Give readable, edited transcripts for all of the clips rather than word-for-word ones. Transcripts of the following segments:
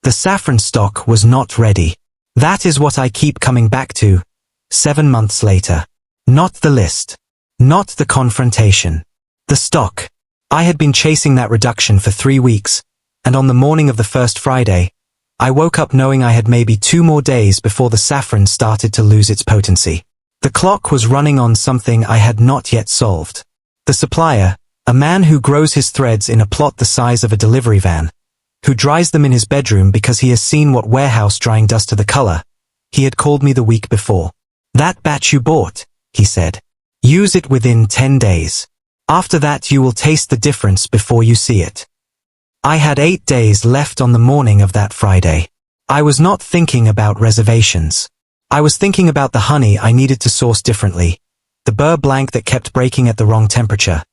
The saffron stock was not ready. That is what I keep coming back to, 7 months later. Not the list. Not the confrontation. The stock. I had been chasing that reduction for 3 weeks, and on the morning of the first Friday, I woke up knowing I had maybe 2 more days before the saffron started to lose its potency. The clock was running on something I had not yet solved. The supplier, a man who grows his threads in a plot the size of a delivery van, who dries them in his bedroom because he has seen what warehouse drying does to the color. He had called me the week before. "That batch you bought," he said. "Use it within 10 days. After that you will taste the difference before you see it." I had 8 days left on the morning of that Friday. I was not thinking about reservations. I was thinking about the honey I needed to source differently, the beurre blanc that kept breaking at the wrong temperature,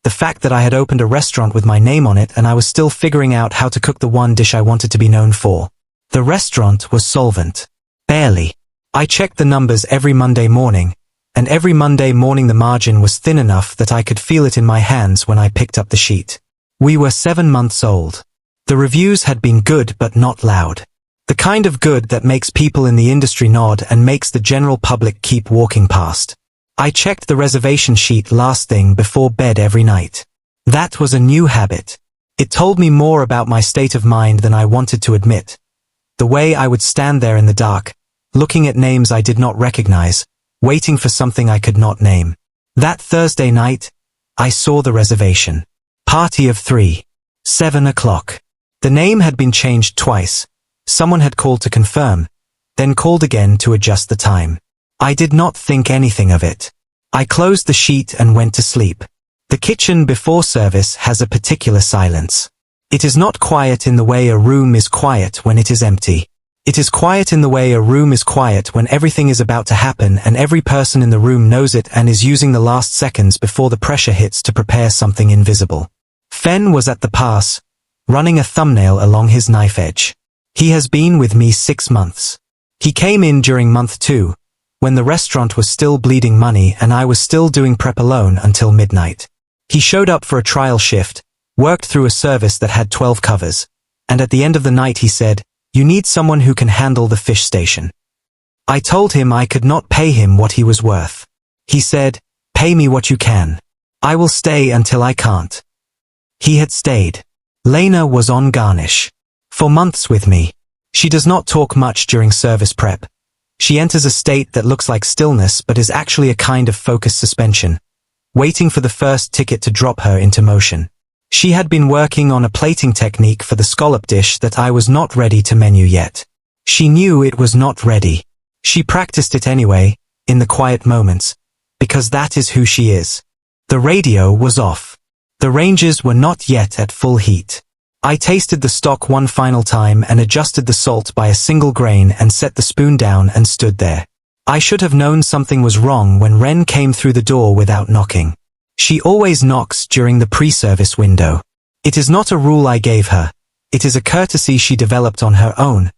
the fact that I had opened a restaurant with my name on it and I was still figuring out how to cook the one dish I wanted to be known for. The restaurant was solvent. Barely. I checked the numbers every Monday morning, and every Monday morning the margin was thin enough that I could feel it in my hands when I picked up the sheet. We were 7 months old. The reviews had been good but not loud. The kind of good that makes people in the industry nod and makes the general public keep walking past. I checked the reservation sheet last thing before bed every night. That was a new habit. It told me more about my state of mind than I wanted to admit. The way I would stand there in the dark, looking at names I did not recognize, waiting for something I could not name. That Thursday night, I saw the reservation. Party of 3. 7 o'clock. The name had been changed twice. Someone had called to confirm, then called again to adjust the time. I did not think anything of it. I closed the sheet and went to sleep. The kitchen before service has a particular silence. It is not quiet in the way a room is quiet when it is empty. It is quiet in the way a room is quiet when everything is about to happen and every person in the room knows it and is using the last seconds before the pressure hits to prepare something invisible. Fen was at the pass, running a thumbnail along his knife edge. He has been with me 6 months. He came in during month 2, when the restaurant was still bleeding money and I was still doing prep alone until midnight. He showed up for a trial shift, worked through a service that had 12 covers, and at the end of the night he said, "You need someone who can handle the fish station." I told him I could not pay him what he was worth. He said, "Pay me what you can. I will stay until I can't." He had stayed. Lena was on garnish. For months with me. She does not talk much during service prep. She enters a state that looks like stillness but is actually a kind of focused suspension, waiting for the first ticket to drop her into motion. She had been working on a plating technique for the scallop dish that I was not ready to menu yet. She knew it was not ready. She practiced it anyway, in the quiet moments, because that is who she is. The radio was off. The ranges were not yet at full heat. I tasted the stock one final time and adjusted the salt by a single grain and set the spoon down and stood there. I should have known something was wrong when Ren came through the door without knocking. She always knocks during the pre-service window. It is not a rule I gave her. It is a courtesy she developed on her own,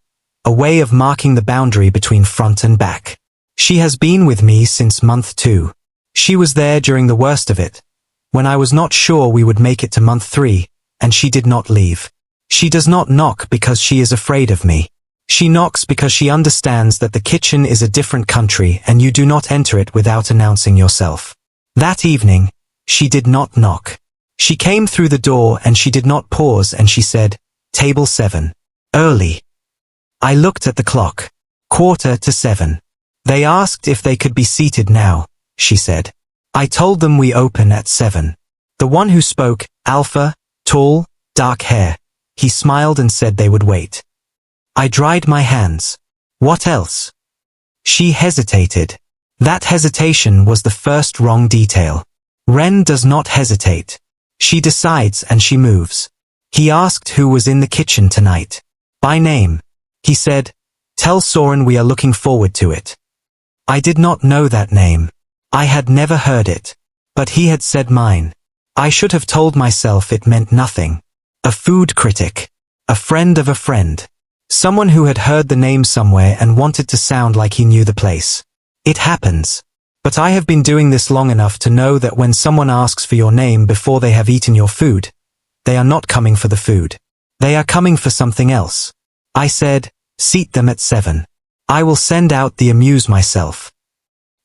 a way of marking the boundary between front and back. She has been with me since month 2. She was there during the worst of it, when I was not sure we would make it to month 3, and she did not leave. She does not knock because she is afraid of me. She knocks because she understands that the kitchen is a different country and you do not enter it without announcing yourself. That evening, she did not knock. She came through the door and she did not pause and she said, "Table 7. Early." I looked at the clock. 6:45. "They asked if they could be seated now," she said. I told them we open at 7. The one who spoke, Alpha, tall, dark hair. He smiled and said they would wait. I dried my hands. What else? She hesitated. That hesitation was the first wrong detail. Ren does not hesitate. She decides and she moves. He asked who was in the kitchen tonight. By name. He said, "Tell Soren we are looking forward to it." I did not know that name. I had never heard it. But he had said mine. I should have told myself it meant nothing. A food critic. A friend of a friend. Someone who had heard the name somewhere and wanted to sound like he knew the place. It happens. But I have been doing this long enough to know that when someone asks for your name before they have eaten your food, they are not coming for the food. They are coming for something else. I said, seat them at 7. I will send out the amuse myself.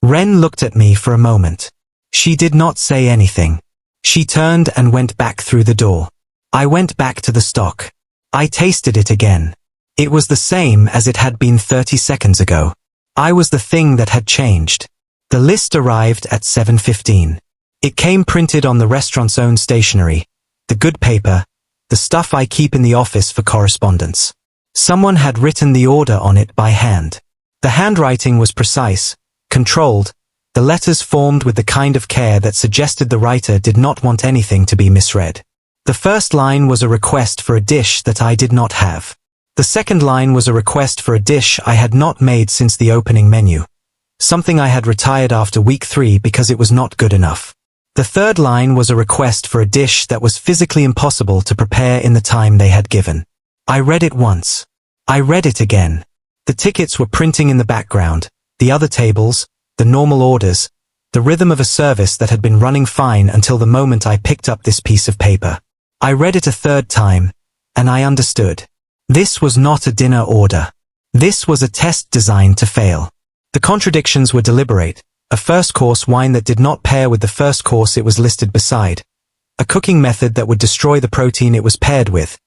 Ren looked at me for a moment. She did not say anything. She turned and went back through the door. I went back to the stock. I tasted it again. It was the same as it had been 30 seconds ago. I was the thing that had changed. The list arrived at 7:15. It came printed on the restaurant's own stationery, the good paper, the stuff I keep in the office for correspondence. Someone had written the order on it by hand. The handwriting was precise, controlled, the letters formed with the kind of care that suggested the writer did not want anything to be misread. The first line was a request for a dish that I did not have. The second line was a request for a dish I had not made since the opening menu. Something I had retired after week 3 because it was not good enough. The third line was a request for a dish that was physically impossible to prepare in the time they had given. I read it once. I read it again. The tickets were printing in the background, the other tables, the normal orders, the rhythm of a service that had been running fine until the moment I picked up this piece of paper. I read it a third time, and I understood. This was not a dinner order. This was a test designed to fail. The contradictions were deliberate. A first-course wine that did not pair with the first course it was listed beside. A cooking method that would destroy the protein it was paired with.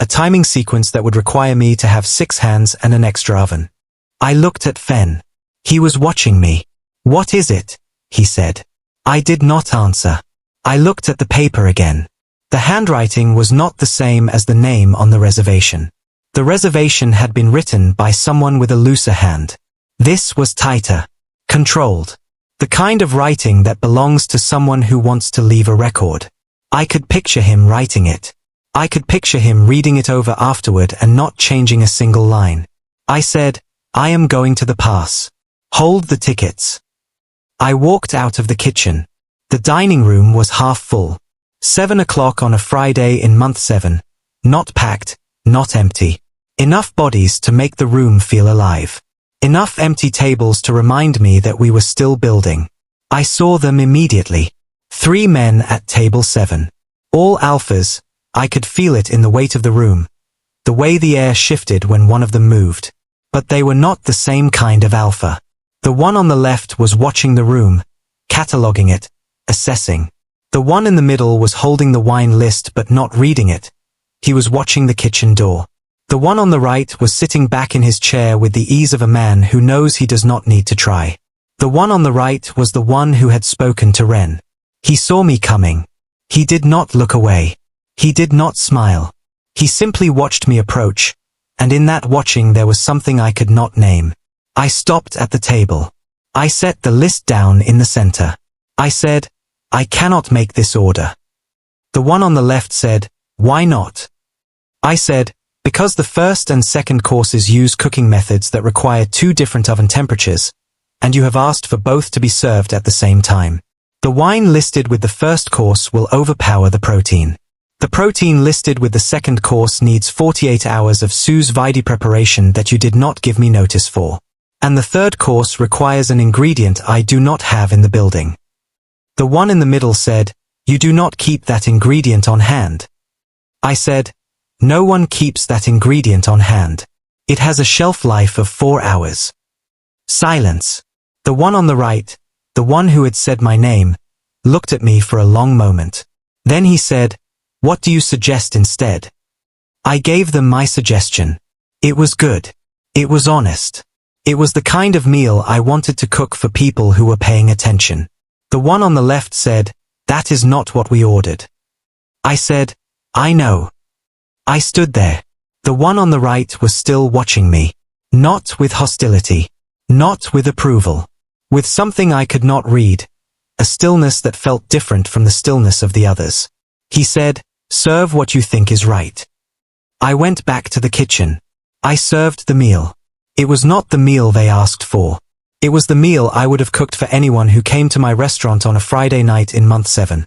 A timing sequence that would require me to have 6 hands and an extra oven. I looked at Fen. He was watching me. "What is it?" he said. I did not answer. I looked at the paper again. The handwriting was not the same as the name on the reservation. The reservation had been written by someone with a looser hand. This was tighter. Controlled. The kind of writing that belongs to someone who wants to leave a record. I could picture him writing it. I could picture him reading it over afterward and not changing a single line. I said, "I am going to the pass. Hold the tickets." I walked out of the kitchen. The dining room was half full. 7 o'clock on a Friday in month 7. Not packed, not empty. Enough bodies to make the room feel alive. Enough empty tables to remind me that we were still building. I saw them immediately. 3 men at table 7. All alphas. I could feel it in the weight of the room. The way the air shifted when one of them moved. But they were not the same kind of alpha. The one on the left was watching the room, cataloging it, assessing. The one in the middle was holding the wine list but not reading it. He was watching the kitchen door. The one on the right was sitting back in his chair with the ease of a man who knows he does not need to try. The one on the right was the one who had spoken to Ren. He saw me coming. He did not look away. He did not smile. He simply watched me approach, and in that watching there was something I could not name. I stopped at the table. I set the list down in the center. I said, "I cannot make this order." The one on the left said, "Why not?" I said, "Because the first and second courses use cooking methods that require 2 different oven temperatures, and you have asked for both to be served at the same time. The wine listed with the first course will overpower the protein. The protein listed with the second course needs 48 hours of sous vide preparation that you did not give me notice for. And the third course requires an ingredient I do not have in the building." The one in the middle said, "You do not keep that ingredient on hand." I said, "No one keeps that ingredient on hand. It has a shelf life of 4 hours." Silence. The one on the right, the one who had said my name, looked at me for a long moment. Then he said, "What do you suggest instead?" I gave them my suggestion. It was good. It was honest. It was the kind of meal I wanted to cook for people who were paying attention. The one on the left said, "That is not what we ordered." I said, "I know." I stood there. The one on the right was still watching me. Not with hostility. Not with approval. With something I could not read. A stillness that felt different from the stillness of the others. He said, "Serve what you think is right." I went back to the kitchen. I served the meal. It was not the meal they asked for. It was the meal I would have cooked for anyone who came to my restaurant on a Friday night in month 7.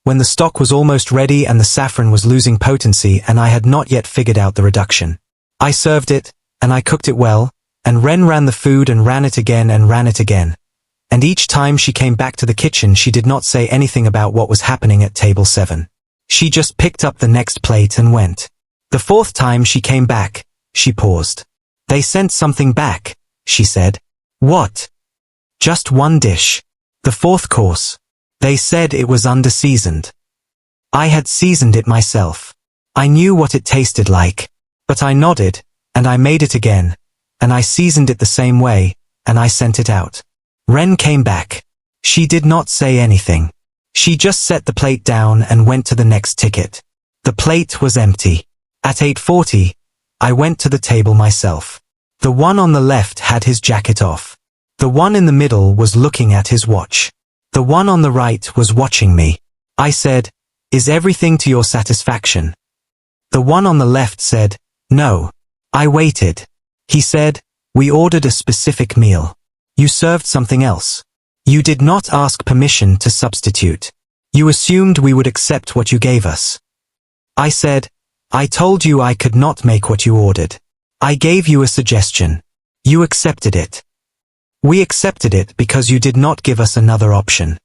When the stock was almost ready and the saffron was losing potency and I had not yet figured out the reduction. I served it, and I cooked it well, and Ren ran the food and ran it again and ran it again. And each time she came back to the kitchen she did not say anything about what was happening at table 7. She just picked up the next plate and went. The 4th time she came back, She paused. They sent something back, she said. What? Just one dish. The fourth course. They said it was under-seasoned. I had seasoned it myself. I knew what it tasted like. But I nodded, and I made it again, and I seasoned it the same way, and I sent it out. Ren came back. She did not say anything. She just set the plate down and went to the next ticket. The plate was empty. At 8:40, I went to the table myself. The one on the left had his jacket off. The one in the middle was looking at his watch. The one on the right was watching me. I said, "Is everything to your satisfaction?" The one on the left said, "No." I waited. He said, "We ordered a specific meal. You served something else. You did not ask permission to substitute. You assumed we would accept what you gave us." I said, "I told you I could not make what you ordered. I gave you a suggestion. You accepted it. We accepted it because you did not give us another option."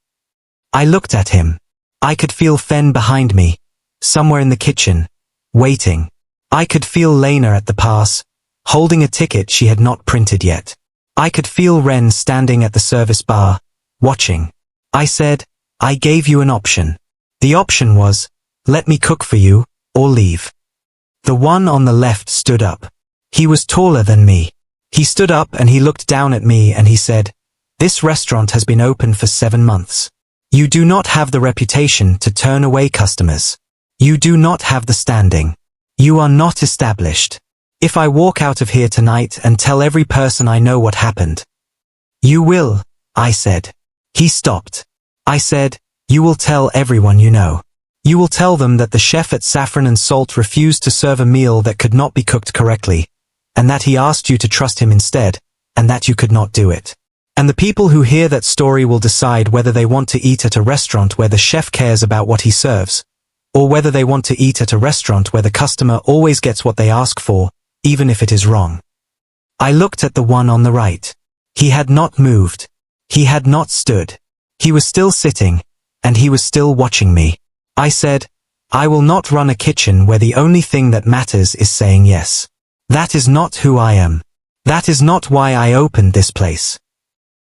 I looked at him. I could feel Fen behind me, somewhere in the kitchen, waiting. I could feel Lena at the pass, holding a ticket she had not printed yet. I could feel Ren standing at the service bar, watching. I said, "I gave you an option. The option was, let me cook for you, or leave." The one on the left stood up. He was taller than me. He stood up and he looked down at me and he said, "This restaurant has been open for 7 months. You do not have the reputation to turn away customers. You do not have the standing. You are not established. If I walk out of here tonight and tell every person I know what happened." "You will," I said. He stopped. I said, "You will tell everyone you know. You will tell them that the chef at Saffron and Salt refused to serve a meal that could not be cooked correctly, and that he asked you to trust him instead, and that you could not do it. And the people who hear that story will decide whether they want to eat at a restaurant where the chef cares about what he serves, or whether they want to eat at a restaurant where the customer always gets what they ask for, even if it is wrong." I looked at the one on the right. He had not moved. He had not stood. He was still sitting, and he was still watching me. I said, "I will not run a kitchen where the only thing that matters is saying yes. That is not who I am. That is not why I opened this place."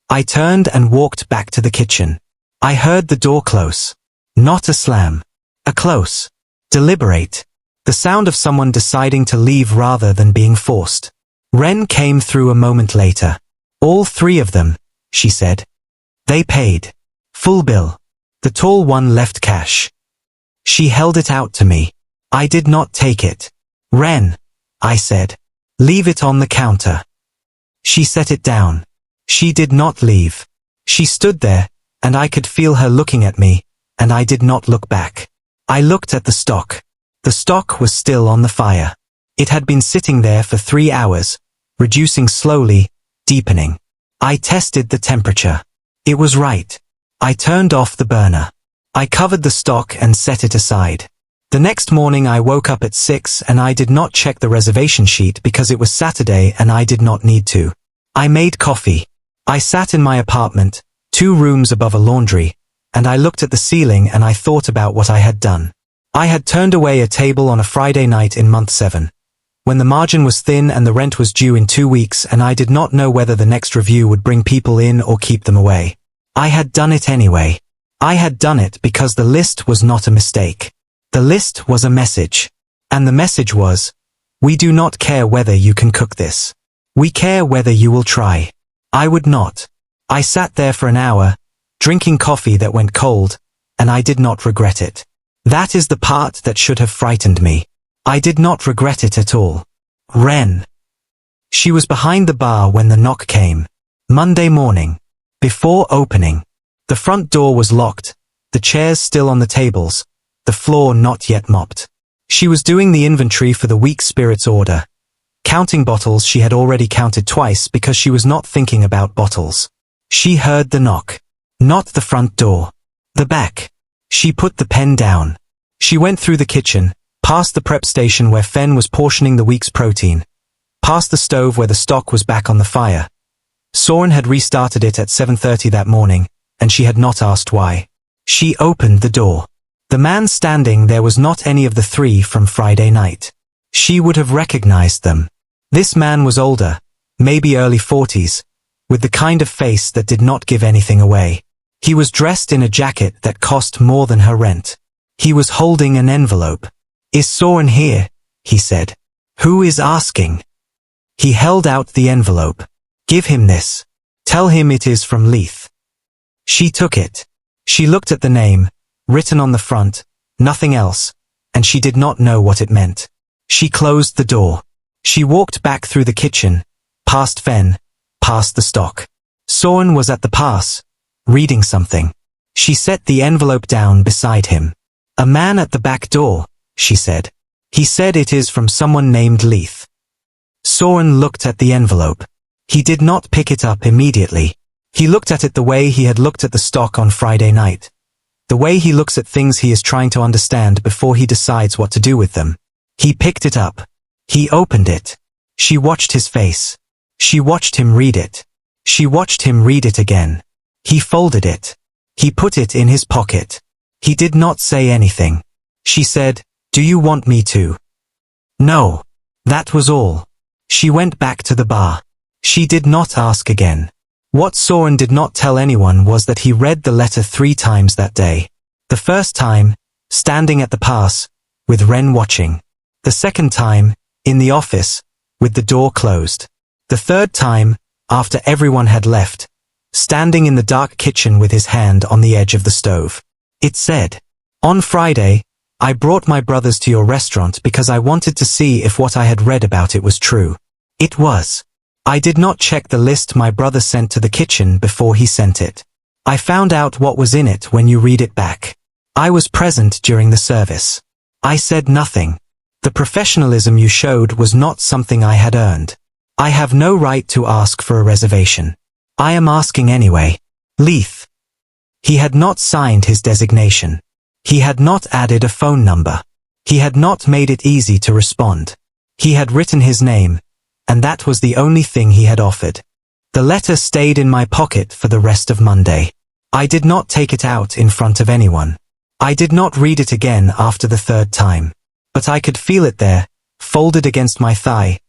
I turned and walked back to the kitchen. I heard the door close. Not a slam. A close. Deliberate. The sound of someone deciding to leave rather than being forced. Ren came through a moment later. "All 3 of them," she said. "They paid. Full bill. The tall one left cash." She held it out to me. I did not take it. "Ren," I said. "Leave it on the counter." She set it down. She did not leave. She stood there, and I could feel her looking at me, and I did not look back. I looked at the stock. The stock was still on the fire. It had been sitting there for 3 hours, reducing slowly, deepening. I tested the temperature. It was right. I turned off the burner. I covered the stock and set it aside. The next morning I woke up at 6 and I did not check the reservation sheet because it was Saturday and I did not need to. I made coffee. I sat in my apartment, 2 rooms above a laundry, and I looked at the ceiling and I thought about what I had done. I had turned away a table on a Friday night in month 7, when the margin was thin and the rent was due in 2 weeks and I did not know whether the next review would bring people in or keep them away. I had done it anyway. I had done it because the list was not a mistake. The list was a message. And the message was, "We do not care whether you can cook this. We care whether you will try." I would not. I sat there for an hour, drinking coffee that went cold, and I did not regret it. That is the part that should have frightened me. I did not regret it at all. Ren. She was behind the bar when the knock came. Monday morning. Before opening. The front door was locked, the chairs still on the tables, the floor not yet mopped. She was doing the inventory for the week's spirits order. Counting bottles she had already counted twice because she was not thinking about bottles. She heard the knock. Not the front door. The back. She put the pen down. She went through the kitchen, past the prep station where Fen was portioning the week's protein, past the stove where the stock was back on the fire. Soren had restarted it at 7:30 that morning, and she had not asked why. She opened the door. The man standing there was not any of the 3 from Friday night. She would have recognized them. This man was older, maybe early 40s, with the kind of face that did not give anything away. He was dressed in a jacket that cost more than her rent. He was holding an envelope. "Is Soren here?" he said. "Who is asking?" He held out the envelope. "Give him this. Tell him it is from Leith." She took it. She looked at the name, written on the front, nothing else, and she did not know what it meant. She closed the door. She walked back through the kitchen, past Fen, past the stock. Soren was at the pass, reading something. She set the envelope down beside him. "A man at the back door," she said. "He said it is from someone named Leith." Soren looked at the envelope. He did not pick it up immediately. He looked at it the way he had looked at the stock on Friday night. The way he looks at things he is trying to understand before he decides what to do with them. He picked it up. He opened it. She watched his face. She watched him read it. She watched him read it again. He folded it. He put it in his pocket. He did not say anything. She said, "Do you want me to?" "No." That was all. She went back to the bar. She did not ask again. What Soren did not tell anyone was that he read the letter 3 times that day. The first time, standing at the pass, with Ren watching. The second time, in the office, with the door closed. The third time, after everyone had left, standing in the dark kitchen with his hand on the edge of the stove. It said, "On Friday, I brought my brothers to your restaurant because I wanted to see if what I had read about it was true. It was. I did not check the list my brother sent to the kitchen before he sent it. I found out what was in it when you read it back. I was present during the service. I said nothing. The professionalism you showed was not something I had earned. I have no right to ask for a reservation. I am asking anyway. Leith." He had not signed his designation. He had not added a phone number. He had not made it easy to respond. He had written his name, and that was the only thing he had offered. The letter stayed in my pocket for the rest of Monday. I did not take it out in front of anyone. I did not read it again after the 3rd time. But I could feel it there, folded against my thigh,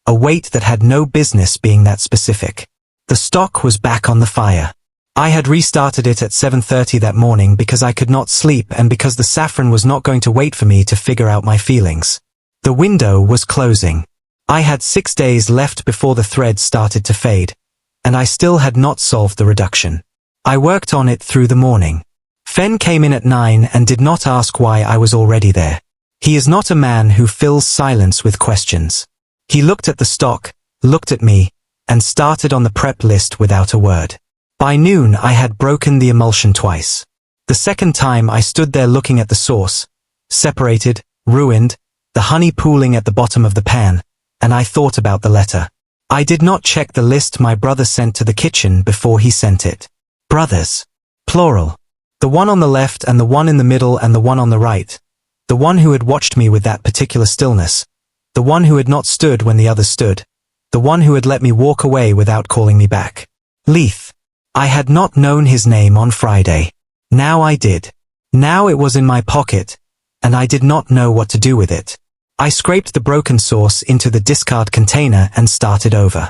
a weight that had no business being that specific. The stock was back on the fire. I had restarted it at 7:30 that morning because I could not sleep and because the saffron was not going to wait for me to figure out my feelings. The window was closing. I had 6 days left before the thread started to fade, and I still had not solved the reduction. I worked on it through the morning. Fen came in at 9 and did not ask why I was already there. He is not a man who fills silence with questions. He looked at the stock, looked at me, and started on the prep list without a word. By noon I had broken the emulsion twice. The second time I stood there looking at the sauce, separated, ruined, the honey pooling at the bottom of the pan, and I thought about the letter. I did not check the list my brother sent to the kitchen before he sent it. Brothers. Plural. The one on the left and the one in the middle and the one on the right. The one who had watched me with that particular stillness. The one who had not stood when the others stood. The one who had let me walk away without calling me back. Leith. I had not known his name on Friday. Now I did. Now it was in my pocket, and I did not know what to do with it. I scraped the broken sauce into the discard container and started over.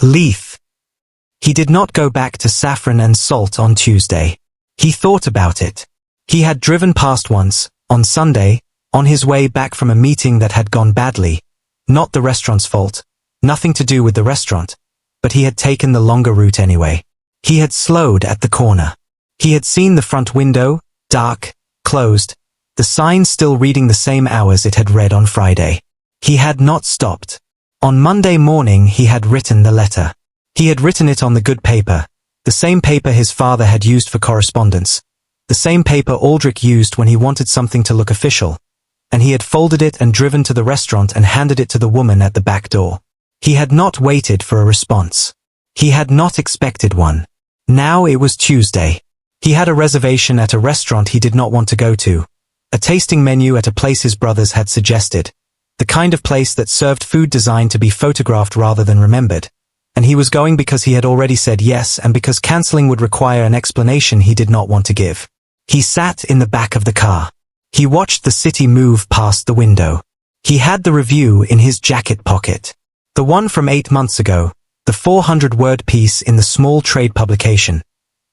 Leith. He did not go back to Saffron and Salt on Tuesday. He thought about it. He had driven past once, on Sunday, on his way back from a meeting that had gone badly. Not the restaurant's fault. Nothing to do with the restaurant. But he had taken the longer route anyway. He had slowed at the corner. He had seen the front window, dark, closed, the sign still reading the same hours it had read on Friday. He had not stopped. On Monday morning he had written the letter. He had written it on the good paper, the same paper his father had used for correspondence, the same paper Aldrich used when he wanted something to look official, and he had folded it and driven to the restaurant and handed it to the woman at the back door. He had not waited for a response. He had not expected one. Now it was Tuesday. He had a reservation at a restaurant he did not want to go to, a tasting menu at a place his brothers had suggested, the kind of place that served food designed to be photographed rather than remembered, and he was going because he had already said yes and because cancelling would require an explanation he did not want to give. He sat in the back of the car. He watched the city move past the window. He had the review in his jacket pocket. The one from 8 months ago, the 400-word piece in the small trade publication.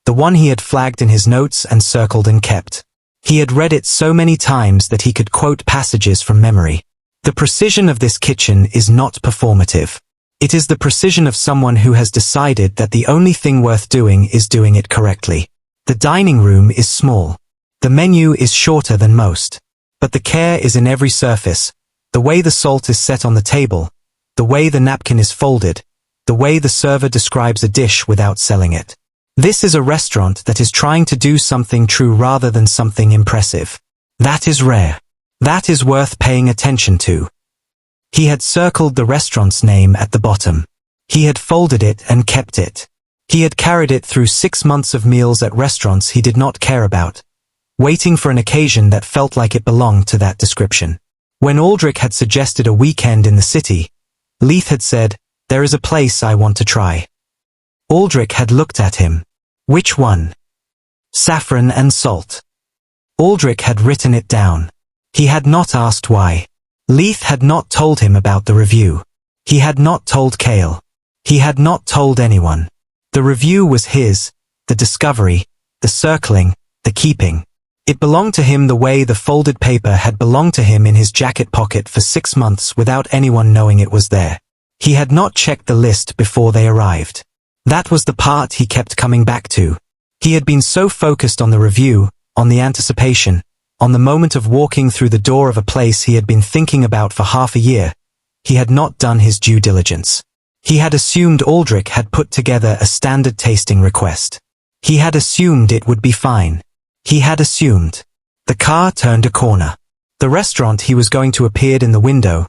The one he had flagged in his notes and circled and kept. He had read it so many times that he could quote passages from memory. The precision of this kitchen is not performative. It is the precision of someone who has decided that the only thing worth doing is doing it correctly. The dining room is small. The menu is shorter than most. But the care is in every surface, the way the salt is set on the table, the way the napkin is folded, the way the server describes a dish without selling it. This is a restaurant that is trying to do something true rather than something impressive. That is rare. That is worth paying attention to. He had circled the restaurant's name at the bottom. He had folded it and kept it. He had carried it through 6 months of meals at restaurants he did not care about, waiting for an occasion that felt like it belonged to that description. When Aldrich had suggested a weekend in the city, Leith had said, "There is a place I want to try." Aldrich had looked at him. Which one? Saffron and salt. Aldrich had written it down. He had not asked why. Leith had not told him about the review. He had not told Cale. He had not told anyone. The review was his, the discovery, the circling, the keeping. It belonged to him the way the folded paper had belonged to him in his jacket pocket for 6 months without anyone knowing it was there. He had not checked the list before they arrived. That was the part he kept coming back to. He had been so focused on the review, on the anticipation, on the moment of walking through the door of a place he had been thinking about for half a year, he had not done his due diligence. He had assumed Aldrich had put together a standard tasting request. He had assumed it would be fine. He had assumed. The car turned a corner. The restaurant he was going to appeared in the window,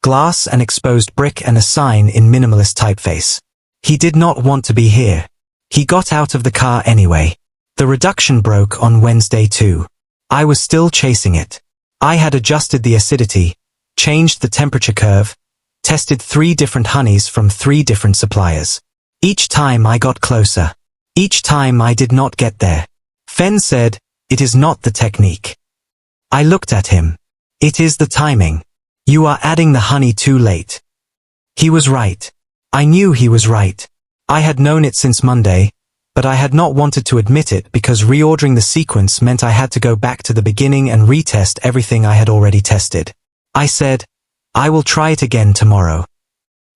glass and exposed brick and a sign in minimalist typeface. He did not want to be here. He got out of the car anyway. The reduction broke on Wednesday too. I was still chasing it. I had adjusted the acidity, changed the temperature curve, tested 3 different honeys from 3 different suppliers. Each time I got closer. Each time I did not get there. Fenn said, "It is not the technique." I looked at him. "It is the timing. You are adding the honey too late." He was right. I knew he was right. I had known it since Monday, but I had not wanted to admit it because reordering the sequence meant I had to go back to the beginning and retest everything I had already tested. I said, "I will try it again tomorrow."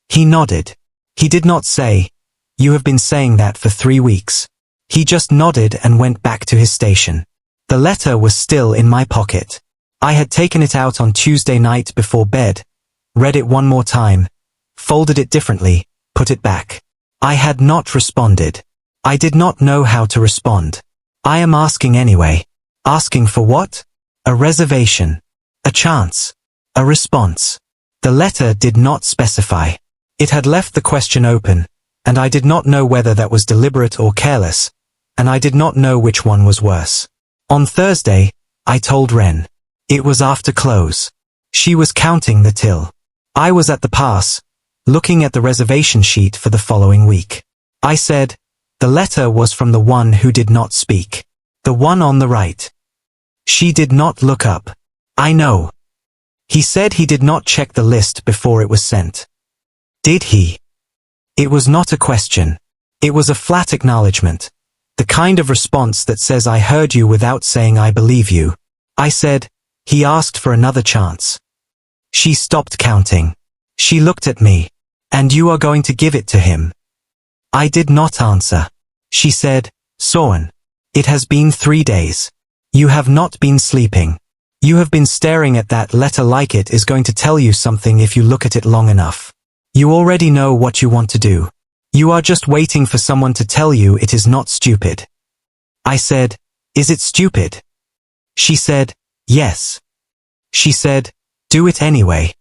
He nodded. He did not say, "You have been saying that for 3 weeks." He just nodded and went back to his station. The letter was still in my pocket. I had taken it out on Tuesday night before bed, read it one more time, folded it differently, put it back. I had not responded. I did not know how to respond. I am asking anyway. Asking for what? A reservation. A chance. A response. The letter did not specify. It had left the question open, and I did not know whether that was deliberate or careless, and I did not know which one was worse. On Thursday, I told Wren. It was after close. She was counting the till. I was at the pass, looking at the reservation sheet for the following week. I said, the letter was from the one who did not speak. The one on the right. She did not look up. I know. He said he did not check the list before it was sent. Did he? It was not a question. It was a flat acknowledgement. The kind of response that says I heard you without saying I believe you. I said, he asked for another chance. She stopped counting. She looked at me. And you are going to give it to him? I did not answer. She said, Soren, it has been 3 days. You have not been sleeping. You have been staring at that letter like it is going to tell you something if you look at it long enough. You already know what you want to do. You are just waiting for someone to tell you it is not stupid. I said, is it stupid? She said, yes. She said, do it anyway.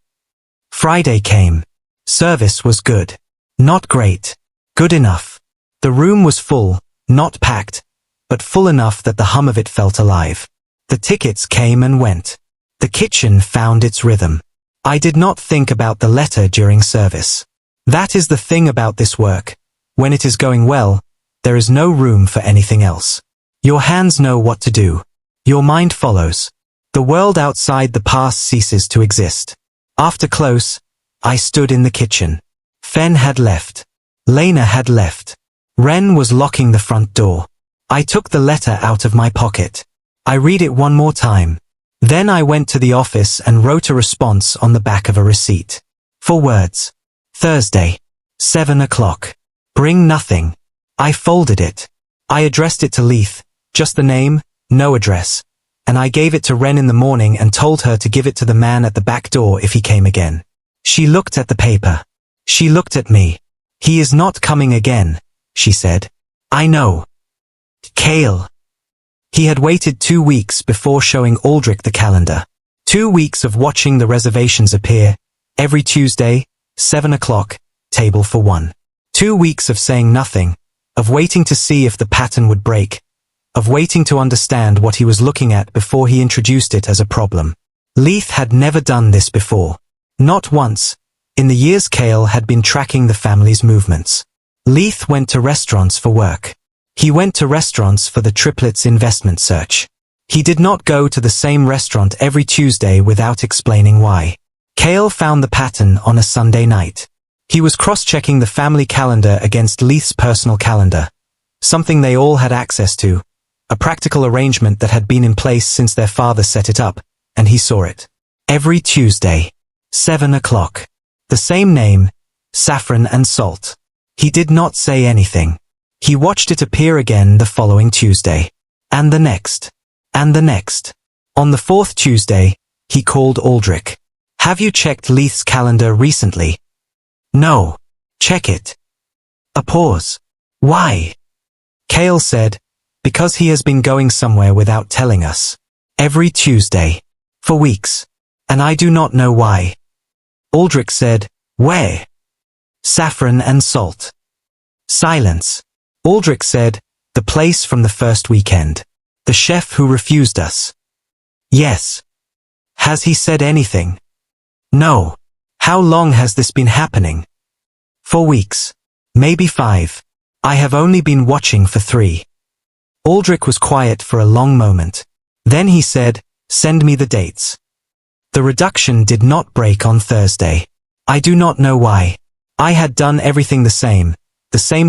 Friday came. Service was good. Not great. Good enough. The room was full, not packed, but full enough that the hum of it felt alive. The tickets came and went. The kitchen found its rhythm. I did not think about the letter during service. That is the thing about this work. When it is going well, there is no room for anything else. Your hands know what to do. Your mind follows. The world outside the past ceases to exist. After close, I stood in the kitchen. Fen had left. Lena had left. Ren was locking the front door. I took the letter out of my pocket. I read it one more time. Then I went to the office and wrote a response on the back of a receipt. 4 words. Thursday. 7 o'clock. Bring nothing. I folded it. I addressed it to Leith, just the name, no address, and I gave it to Ren in the morning and told her to give it to the man at the back door if he came again. She looked at the paper. She looked at me. He is not coming again, she said. I know. Cale. He had waited 2 weeks before showing Aldrich the calendar. 2 weeks of watching the reservations appear, every Tuesday, 7 o'clock, table for 1. 2 weeks of saying nothing, of waiting to see if the pattern would break, of waiting to understand what he was looking at before he introduced it as a problem. Leith had never done this before. Not once, in the years Cale had been tracking the family's movements. Leith went to restaurants for work. He went to restaurants for the triplets' investment search. He did not go to the same restaurant every Tuesday without explaining why. Cale found the pattern on a Sunday night. He was cross-checking the family calendar against Leith's personal calendar, something they all had access to, a practical arrangement that had been in place since their father set it up, and he saw it. Every Tuesday. 7 o'clock. The same name, Saffron and Salt. He did not say anything. He watched it appear again the following Tuesday. And the next. And the next. On the 4th Tuesday, he called Aldrich. Have you checked Leith's calendar recently? No. Check it. A pause. Why? Cale said, because he has been going somewhere without telling us. Every Tuesday. For weeks. And I do not know why. Aldrich said, where? Saffron and Salt. Silence. Aldrich said, the place from the first weekend. The chef who refused us. Yes. Has he said anything? No. How long has this been happening? 4 weeks. Maybe 5. I have only been watching for 3. Aldrich was quiet for a long moment. Then he said, send me the dates. The reduction did not break on Thursday. I do not know why. I had done everything the same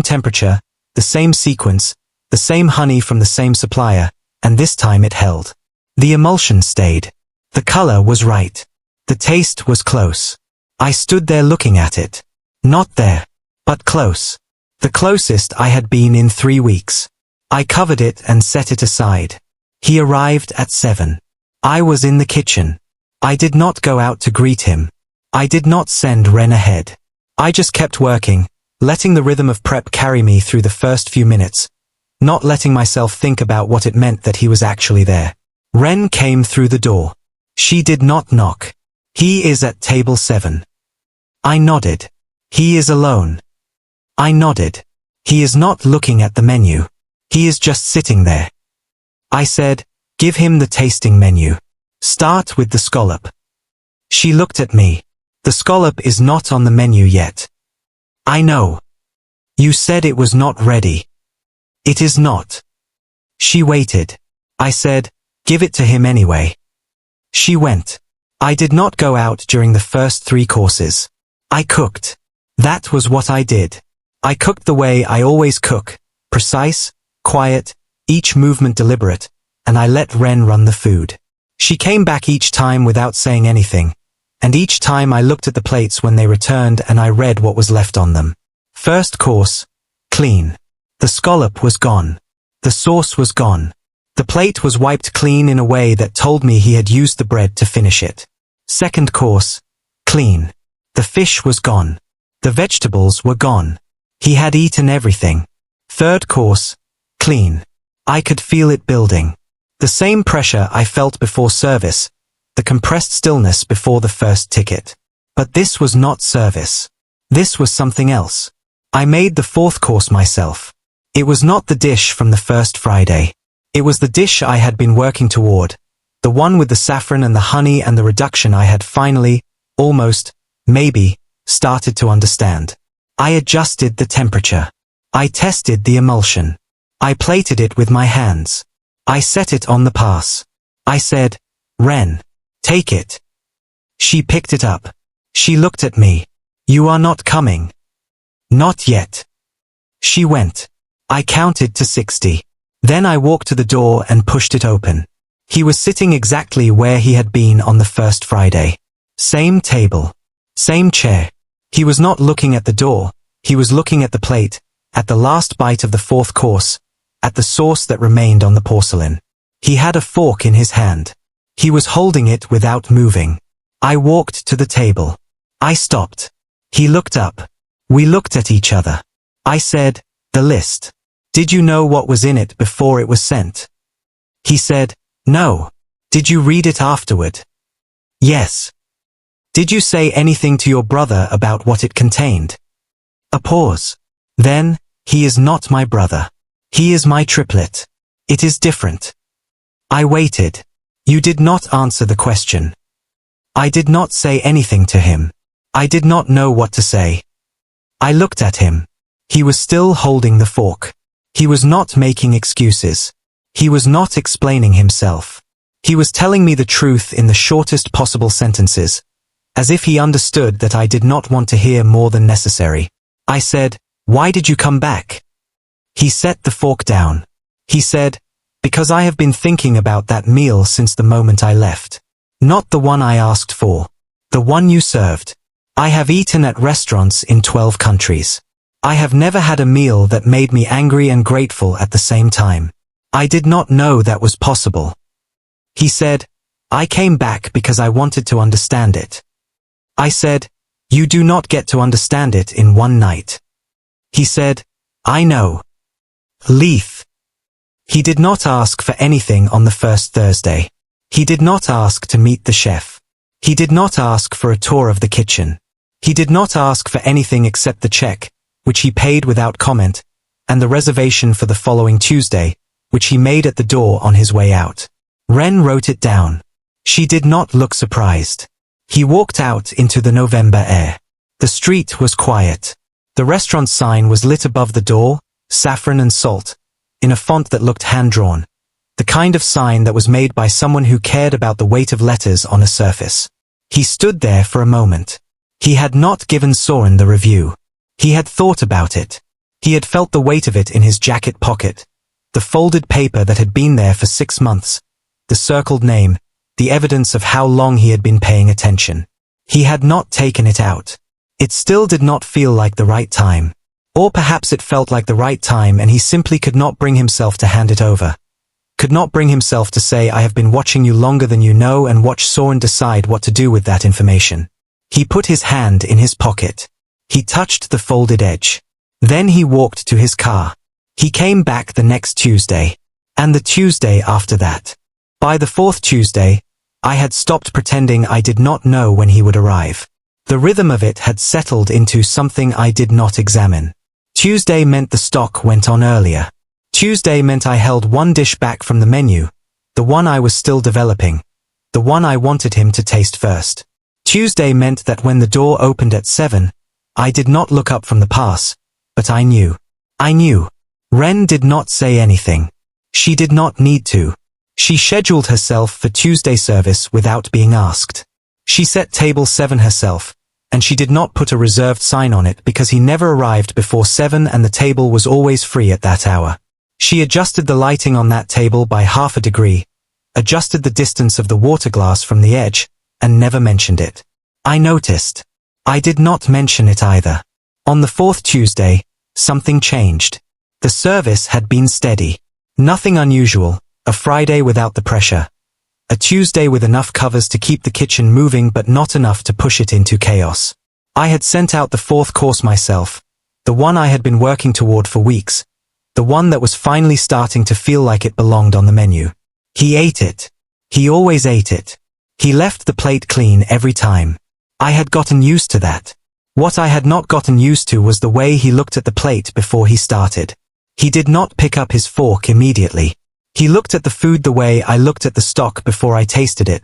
temperature, the same sequence, the same honey from the same supplier, and this time it held. The emulsion stayed. The color was right. The taste was close. I stood there looking at it. Not there, but close. The closest I had been in 3 weeks. I covered it and set it aside. He arrived at 7. I was in the kitchen. I did not go out to greet him. I did not send Ren ahead. I just kept working, letting the rhythm of prep carry me through the first few minutes, not letting myself think about what it meant that he was actually there. Ren came through the door. She did not knock. He is at table 7. I nodded. He is alone. I nodded. He is not looking at the menu. He is just sitting there. I said, give him the tasting menu. Start with the scallop. She looked at me. The scallop is not on the menu yet. I know. You said it was not ready. It is not. She waited. I said, give it to him anyway. She went. I did not go out during the first 3 courses. I cooked. That was what I did. I cooked the way I always cook, precise, quiet, each movement deliberate, and I let Ren run the food. She came back each time without saying anything, and each time I looked at the plates when they returned and I read what was left on them. First course, clean. The scallop was gone. The sauce was gone. The plate was wiped clean in a way that told me he had used the bread to finish it. Second course, clean. The fish was gone. The vegetables were gone. He had eaten everything. Third course, clean. I could feel it building. The same pressure I felt before service, the compressed stillness before the first ticket. But this was not service. This was something else. I made the 4th course myself. It was not the dish from the first Friday. It was the dish I had been working toward, the one with the saffron and the honey and the reduction I had finally, almost, maybe, started to understand. I adjusted the temperature. I tested the emulsion. I plated it with my hands. I set it on the pass. I said, Ren, take it. She picked it up. She looked at me. You are not coming. Not yet. She went. I counted to 60. Then I walked to the door and pushed it open. He was sitting exactly where he had been on the first Friday. Same table. Same chair. He was not looking at the door, he was looking at the plate, at the last bite of the fourth course, at the sauce that remained on the porcelain. He had a fork in his hand. He was holding it without moving. I walked to the table. I stopped. He looked up. We looked at each other. I said, "The list. Did you know what was in it before it was sent?" He said, "No." "Did you read it afterward?" "Yes." "Did you say anything to your brother about what it contained?" A pause. "Then, he is not my brother. He is my triplet. It is different." I waited. You did not answer the question. I did not say anything to him. I did not know what to say. I looked at him. He was still holding the fork. He was not making excuses. He was not explaining himself. He was telling me the truth in the shortest possible sentences, as if he understood that I did not want to hear more than necessary. I said, "Why did you come back?" He set the fork down. He said, "Because I have been thinking about that meal since the moment I left. Not the one I asked for. The one you served. I have eaten at restaurants in 12 countries. I have never had a meal that made me angry and grateful at the same time. I did not know that was possible." He said, "I came back because I wanted to understand it." I said, "You do not get to understand it in one night." He said, "I know." Leith. He did not ask for anything on the first Thursday. He did not ask to meet the chef. He did not ask for a tour of the kitchen. He did not ask for anything except the check, which he paid without comment, and the reservation for the following Tuesday, which he made at the door on his way out. Ren wrote it down. She did not look surprised. He walked out into the November air. The street was quiet. The restaurant sign was lit above the door, saffron and salt, in a font that looked hand-drawn, the kind of sign that was made by someone who cared about the weight of letters on a surface. He stood there for a moment. He had not given Soren the review. He had thought about it. He had felt the weight of it in his jacket pocket, the folded paper that had been there for 6 months, the circled name, the evidence of how long he had been paying attention. He had not taken it out. It still did not feel like the right time. Or perhaps it felt like the right time and he simply could not bring himself to hand it over. Could not bring himself to say, "I have been watching you longer than you know," and watch Soren decide what to do with that information. He put his hand in his pocket. He touched the folded edge. Then he walked to his car. He came back the next Tuesday. And the Tuesday after that. By the 4th Tuesday, I had stopped pretending I did not know when he would arrive. The rhythm of it had settled into something I did not examine. Tuesday meant the stock went on earlier. Tuesday meant I held one dish back from the menu, the one I was still developing, the one I wanted him to taste first. Tuesday meant that when the door opened at 7, I did not look up from the pass, but I knew. I knew. Ren did not say anything. She did not need to. She scheduled herself for Tuesday service without being asked. She set table 7 herself, and she did not put a reserved sign on it because he never arrived before 7 and the table was always free at that hour. She adjusted the lighting on that table by half a degree, adjusted the distance of the water glass from the edge, and never mentioned it. I noticed. I did not mention it either. On the 4th Tuesday, something changed. The service had been steady. Nothing unusual, a Friday without the pressure. A Tuesday with enough covers to keep the kitchen moving but not enough to push it into chaos. I had sent out the 4th course myself, the one I had been working toward for weeks, the one that was finally starting to feel like it belonged on the menu. He ate it. He always ate it. He left the plate clean every time. I had gotten used to that. What I had not gotten used to was the way he looked at the plate before he started. He did not pick up his fork immediately. He looked at the food the way I looked at the stock before I tasted it.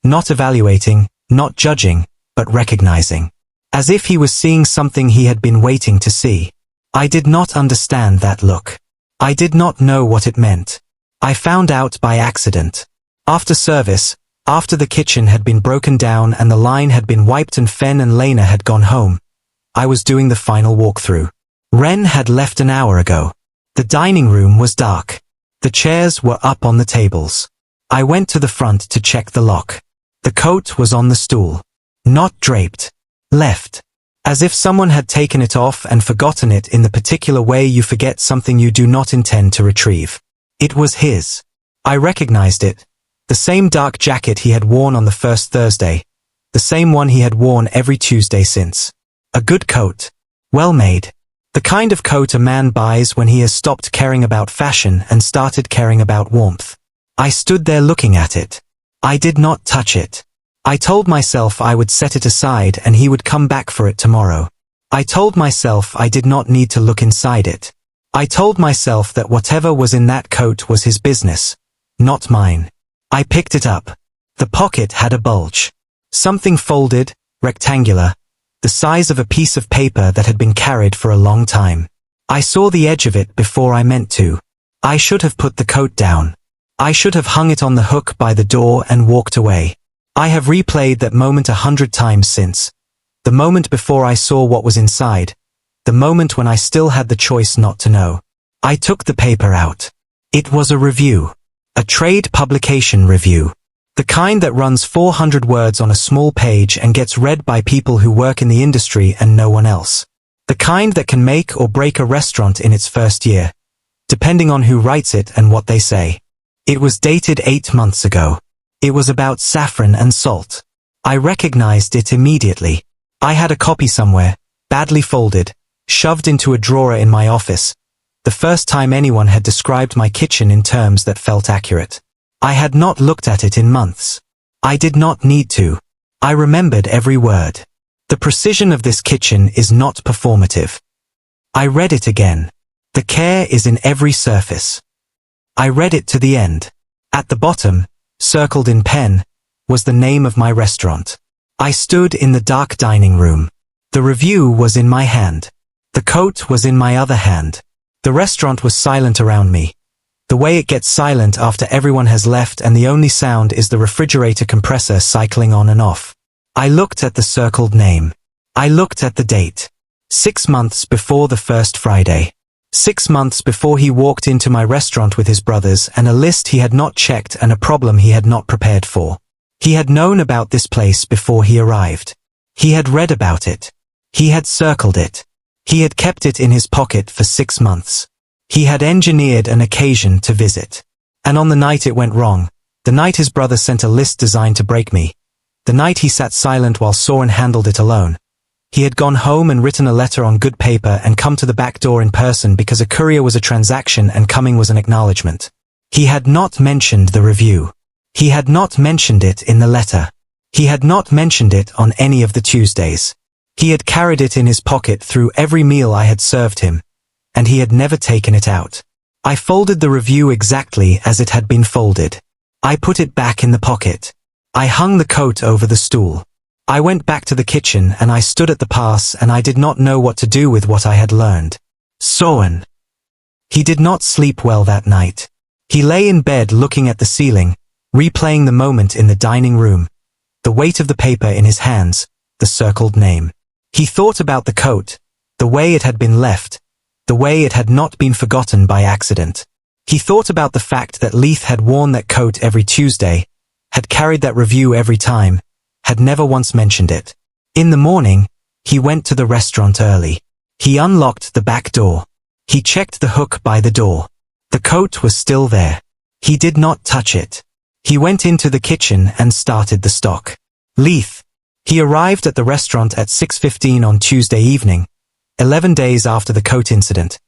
Not evaluating, not judging, but recognizing. As if he was seeing something he had been waiting to see. I did not understand that look. I did not know what it meant. I found out by accident. After service, after the kitchen had been broken down and the line had been wiped and Fen and Lena had gone home, I was doing the final walkthrough. Ren had left an hour ago. The dining room was dark. The chairs were up on the tables. I went to the front to check the lock. The coat was on the stool. Not draped. Left. As if someone had taken it off and forgotten it in the particular way you forget something you do not intend to retrieve. It was his. I recognized it. The same dark jacket he had worn on the first Thursday. The same one he had worn every Tuesday since. A good coat. Well made. The kind of coat a man buys when he has stopped caring about fashion and started caring about warmth. I stood there looking at it. I did not touch it. I told myself I would set it aside and he would come back for it tomorrow. I told myself I did not need to look inside it. I told myself that whatever was in that coat was his business, not mine. I picked it up. The pocket had a bulge. Something folded, rectangular, the size of a piece of paper that had been carried for a long time. I saw the edge of it before I meant to. I should have put the coat down. I should have hung it on the hook by the door and walked away. I have replayed that moment 100 times since. The moment before I saw what was inside. The moment when I still had the choice not to know. I took the paper out. It was a review. A trade publication review. The kind that runs 400 words on a small page and gets read by people who work in the industry and no one else. The kind that can make or break a restaurant in its first year, depending on who writes it and what they say. It was dated 8 months ago. It was about saffron and salt. I recognized it immediately. I had a copy somewhere, badly folded, shoved into a drawer in my office. The first time anyone had described my kitchen in terms that felt accurate. I had not looked at it in months. I did not need to. I remembered every word. The precision of this kitchen is not performative. I read it again. The care is in every surface. I read it to the end. At the bottom, circled in pen, was the name of my restaurant. I stood in the dark dining room. The review was in my hand. The coat was in my other hand. The restaurant was silent around me. The way it gets silent after everyone has left and the only sound is the refrigerator compressor cycling on and off. I looked at the circled name. I looked at the date. 6 months before the first Friday. 6 months before he walked into my restaurant with his brothers and a list he had not checked and a problem he had not prepared for. He had known about this place before he arrived. He had read about it. He had circled it. He had kept it in his pocket for 6 months. He had engineered an occasion to visit. And on the night it went wrong, the night his brother sent a list designed to break me, the night he sat silent while Soren handled it alone, he had gone home and written a letter on good paper and come to the back door in person because a courier was a transaction and coming was an acknowledgement. He had not mentioned the review. He had not mentioned it in the letter. He had not mentioned it on any of the Tuesdays. He had carried it in his pocket through every meal I had served him, and he had never taken it out. I folded the review exactly as it had been folded. I put it back in the pocket. I hung the coat over the stool. I went back to the kitchen and I stood at the pass and I did not know what to do with what I had learned. Soren. He did not sleep well that night. He lay in bed looking at the ceiling, replaying the moment in the dining room, the weight of the paper in his hands, the circled name. He thought about the coat, the way it had been left, the way it had not been forgotten by accident. He thought about the fact that Leith had worn that coat every Tuesday, had carried that review every time, had never once mentioned it. In the morning, he went to the restaurant early. He unlocked the back door. He checked the hook by the door. The coat was still there. He did not touch it. He went into the kitchen and started the stock. Leith. He arrived at the restaurant at 6:15 on Tuesday evening, 11 days after the coat incident,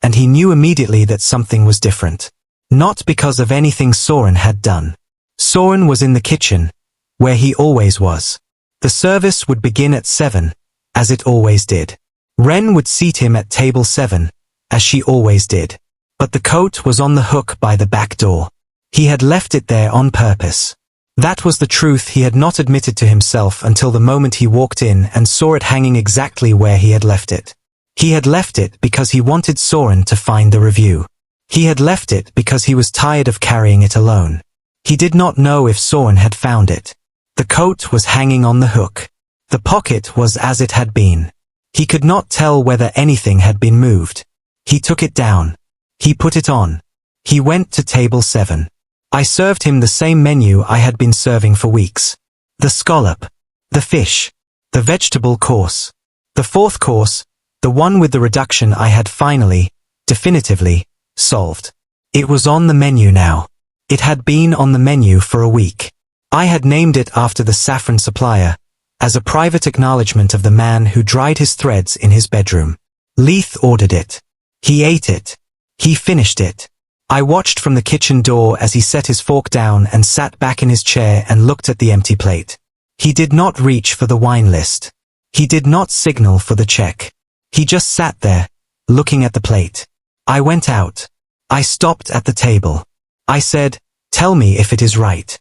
and he knew immediately that something was different. Not because of anything Soren had done. Soren was in the kitchen, where he always was. The service would begin at 7, as it always did. Ren would seat him at table 7, as she always did. But the coat was on the hook by the back door. He had left it there on purpose. That was the truth he had not admitted to himself until the moment he walked in and saw it hanging exactly where he had left it. He had left it because he wanted Soren to find the review. He had left it because he was tired of carrying it alone. He did not know if Soren had found it. The coat was hanging on the hook. The pocket was as it had been. He could not tell whether anything had been moved. He took it down. He put it on. He went to table 7. I served him the same menu I had been serving for weeks. The scallop. The fish. The vegetable course. The fourth course, the one with the reduction I had finally, definitively, solved. It was on the menu now. It had been on the menu for a week. I had named it after the saffron supplier, as a private acknowledgement of the man who dried his threads in his bedroom. Leith ordered it. He ate it. He finished it. I watched from the kitchen door as he set his fork down and sat back in his chair and looked at the empty plate. He did not reach for the wine list. He did not signal for the check. He just sat there, looking at the plate. I went out. I stopped at the table. I said, "Tell me if it is right."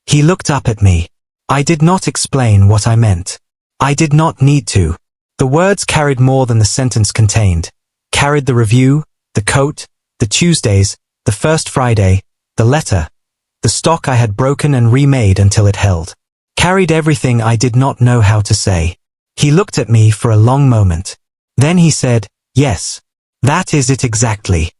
He looked up at me. I did not explain what I meant. I did not need to. The words carried more than the sentence contained. Carried the review, the coat, the Tuesdays, the first Friday, the letter, the stock I had broken and remade until it held. Carried everything I did not know how to say. He looked at me for a long moment. Then he said, "Yes. That is it exactly."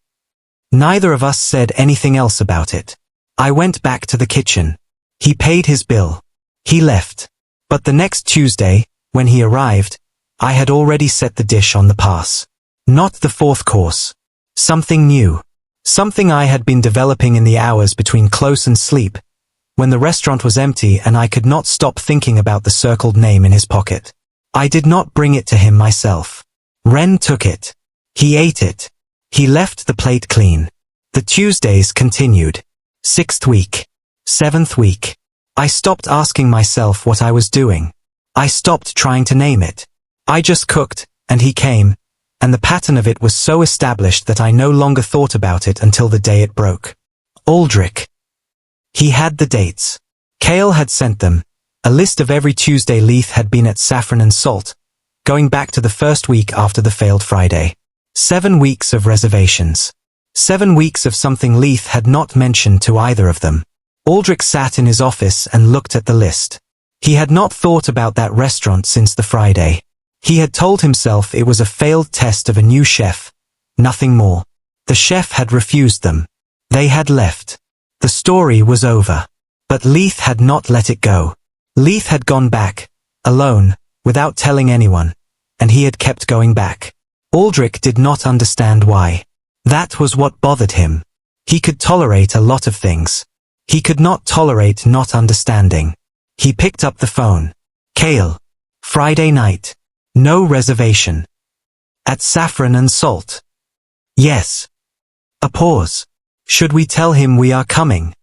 Neither of us said anything else about it. I went back to the kitchen. He paid his bill. He left. But the next Tuesday, when he arrived, I had already set the dish on the pass. Not the fourth course. Something new. Something I had been developing in the hours between close and sleep, when the restaurant was empty and I could not stop thinking about the circled name in his pocket. I did not bring it to him myself. Ren took it. He ate it. He left the plate clean. The Tuesdays continued. 6th week. 7th week. I stopped asking myself what I was doing. I stopped trying to name it. I just cooked, and he came, and the pattern of it was so established that I no longer thought about it until the day it broke. Aldrich. He had the dates. Cale had sent them, a list of every Tuesday Leith had been at Saffron and Salt, going back to the first week after the failed Friday. 7 weeks of reservations. 7 weeks of something Leith had not mentioned to either of them. Aldrich sat in his office and looked at the list. He had not thought about that restaurant since the Friday. He had told himself it was a failed test of a new chef, nothing more. The chef had refused them. They had left. The story was over. But Leith had not let it go. Leith had gone back, alone, without telling anyone, and he had kept going back. Aldrich did not understand why. That was what bothered him. He could tolerate a lot of things. He could not tolerate not understanding. He picked up the phone. Cale. Friday night. No reservation. At Saffron and Salt. Yes. A pause. Should we tell him we are coming?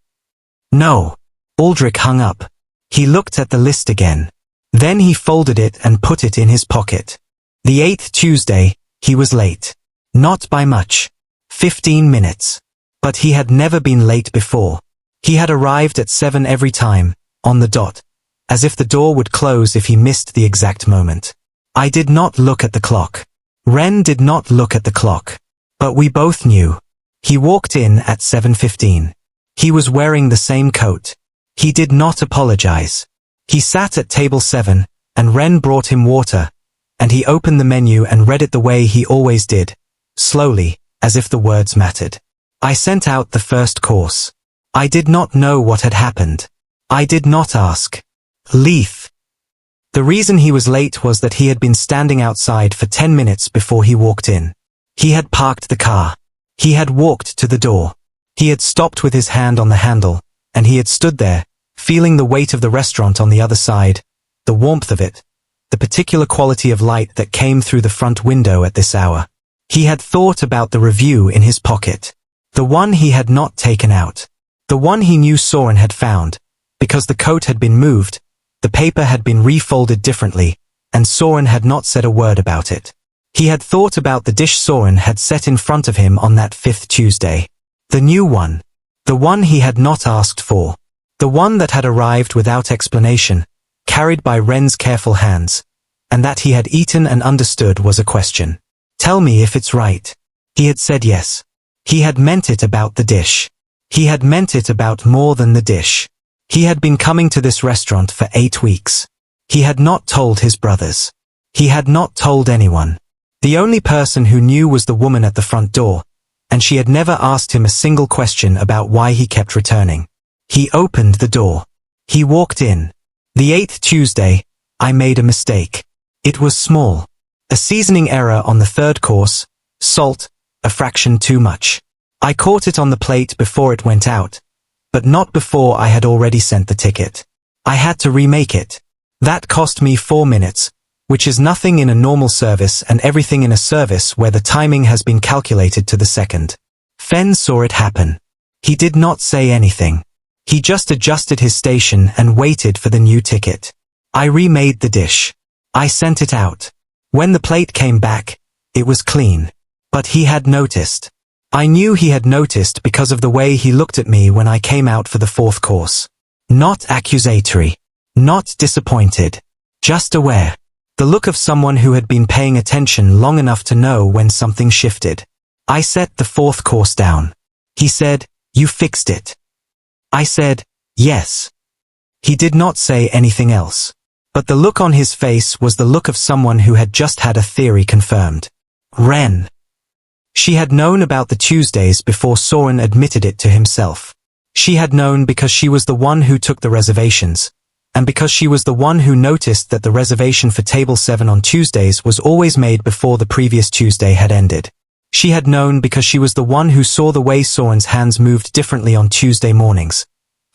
No. Aldrich hung up. He looked at the list again. Then he folded it and put it in his pocket. The 8th Tuesday, he was late. Not by much. 15 minutes. But he had never been late before. He had arrived at 7 every time, on the dot, as if the door would close if he missed the exact moment. I did not look at the clock. Ren did not look at the clock. But we both knew. He walked in at 7:15. He was wearing the same coat. He did not apologize. He sat at table 7, and Ren brought him water, and he opened the menu and read it the way he always did, slowly, as if the words mattered. I sent out the first course. I did not know what had happened. I did not ask. Leith. The reason he was late was that he had been standing outside for 10 minutes before he walked in. He had parked the car. He had walked to the door. He had stopped with his hand on the handle, and he had stood there, feeling the weight of the restaurant on the other side, the warmth of it, the particular quality of light that came through the front window at this hour. He had thought about the review in his pocket. The one he had not taken out. The one he knew Soren had found, because the coat had been moved, the paper had been refolded differently, and Soren had not said a word about it. He had thought about the dish Soren had set in front of him on that 5th Tuesday. The new one. The one he had not asked for. The one that had arrived without explanation, carried by Ren's careful hands, and that he had eaten and understood was a question. Tell me if it's right. He had said yes. He had meant it about the dish. He had meant it about more than the dish. He had been coming to this restaurant for 8 weeks. He had not told his brothers. He had not told anyone. The only person who knew was the woman at the front door, and she had never asked him a single question about why he kept returning. He opened the door. He walked in. The 8th Tuesday, I made a mistake. It was small. A seasoning error on the 3rd course, salt, a fraction too much. I caught it on the plate before it went out, but not before I had already sent the ticket. I had to remake it. That cost me 4 minutes, which is nothing in a normal service and everything in a service where the timing has been calculated to the second. Fen saw it happen. He did not say anything. He just adjusted his station and waited for the new ticket. I remade the dish. I sent it out. When the plate came back, it was clean. But he had noticed. I knew he had noticed because of the way he looked at me when I came out for the 4th course. Not accusatory. Not disappointed. Just aware. The look of someone who had been paying attention long enough to know when something shifted. I set the 4th course down. He said, "You fixed it." I said, "Yes." He did not say anything else. But the look on his face was the look of someone who had just had a theory confirmed. Ren. She had known about the Tuesdays before Soren admitted it to himself. She had known because she was the one who took the reservations, and because she was the one who noticed that the reservation for table 7 on Tuesdays was always made before the previous Tuesday had ended. She had known because she was the one who saw the way Soren's hands moved differently on Tuesday mornings.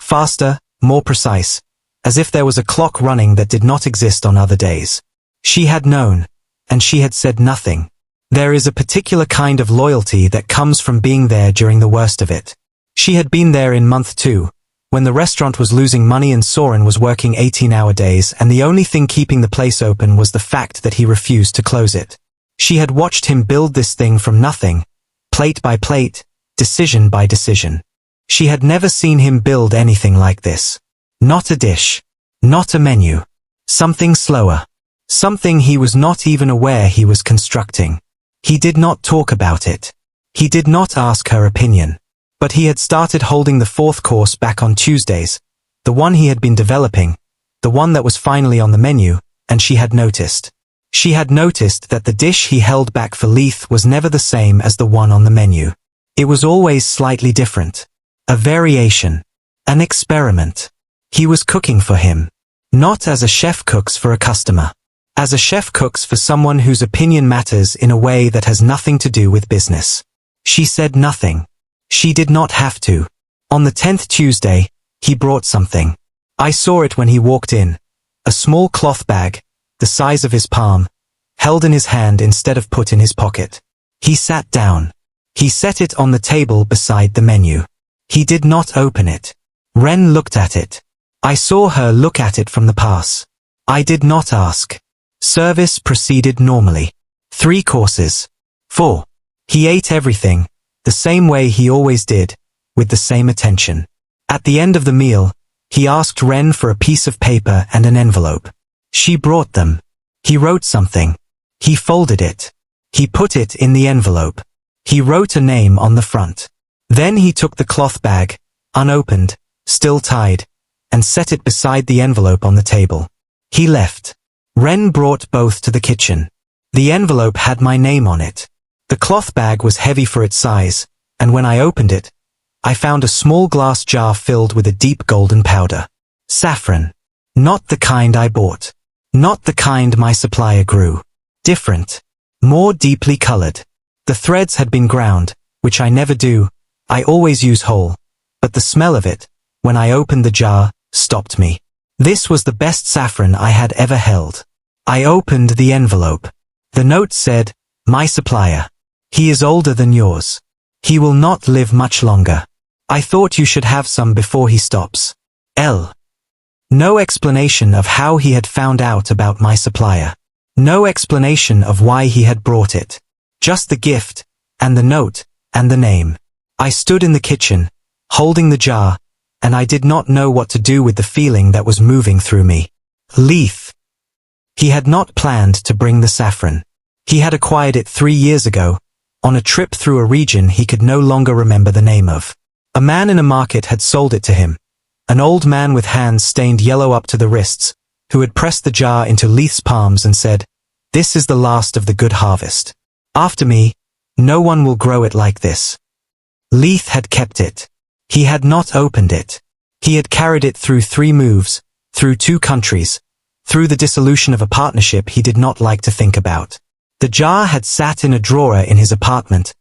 Faster, more precise, as if there was a clock running that did not exist on other days. She had known, and she had said nothing. There is a particular kind of loyalty that comes from being there during the worst of it. She had been there in month 2, when the restaurant was losing money and Soren was working 18-hour days and the only thing keeping the place open was the fact that he refused to close it. She had watched him build this thing from nothing, plate by plate, decision by decision. She had never seen him build anything like this. Not a dish. Not a menu. Something slower. Something he was not even aware he was constructing. He did not talk about it. He did not ask her opinion. But he had started holding the 4th course back on Tuesdays, the one he had been developing, the one that was finally on the menu, and she had noticed. She had noticed that the dish he held back for Leith was never the same as the one on the menu. It was always slightly different. A variation. An experiment. He was cooking for him. Not as a chef cooks for a customer. As a chef cooks for someone whose opinion matters in a way that has nothing to do with business. She said nothing. She did not have to. On the 10th Tuesday, he brought something. I saw it when he walked in. A small cloth bag, the size of his palm, held in his hand instead of put in his pocket. He sat down. He set it on the table beside the menu. He did not open it. Ren looked at it. I saw her look at it from the pass. I did not ask. Service proceeded normally. 3 courses. 4. He ate everything, the same way he always did, with the same attention. At the end of the meal, he asked Ren for a piece of paper and an envelope. She brought them. He wrote something. He folded it. He put it in the envelope. He wrote a name on the front. Then he took the cloth bag, unopened, still tied, and set it beside the envelope on the table. He left. Ren brought both to the kitchen. The envelope had my name on it. The cloth bag was heavy for its size, and when I opened it, I found a small glass jar filled with a deep golden powder. Saffron. Not the kind I bought. Not the kind my supplier grew. Different. More deeply colored. The threads had been ground, which I never do. I always use whole. But the smell of it, when I opened the jar, stopped me. This was the best saffron I had ever held. I opened the envelope. The note said, "My supplier. He is older than yours. He will not live much longer. I thought you should have some before he stops. L." No explanation of how he had found out about my supplier. No explanation of why he had brought it. Just the gift, and the note, and the name. I stood in the kitchen, holding the jar, and I did not know what to do with the feeling that was moving through me. Leith. He had not planned to bring the saffron. He had acquired it 3 years ago, on a trip through a region he could no longer remember the name of. A man in a market had sold it to him. An old man with hands stained yellow up to the wrists, who had pressed the jar into Leith's palms and said, This is the last of the good harvest. After me, no one will grow it like this. Leith had kept it. He had not opened it. He had carried it through 3 moves, through 2 countries, through the dissolution of a partnership he did not like to think about. The jar had sat in a drawer in his apartment,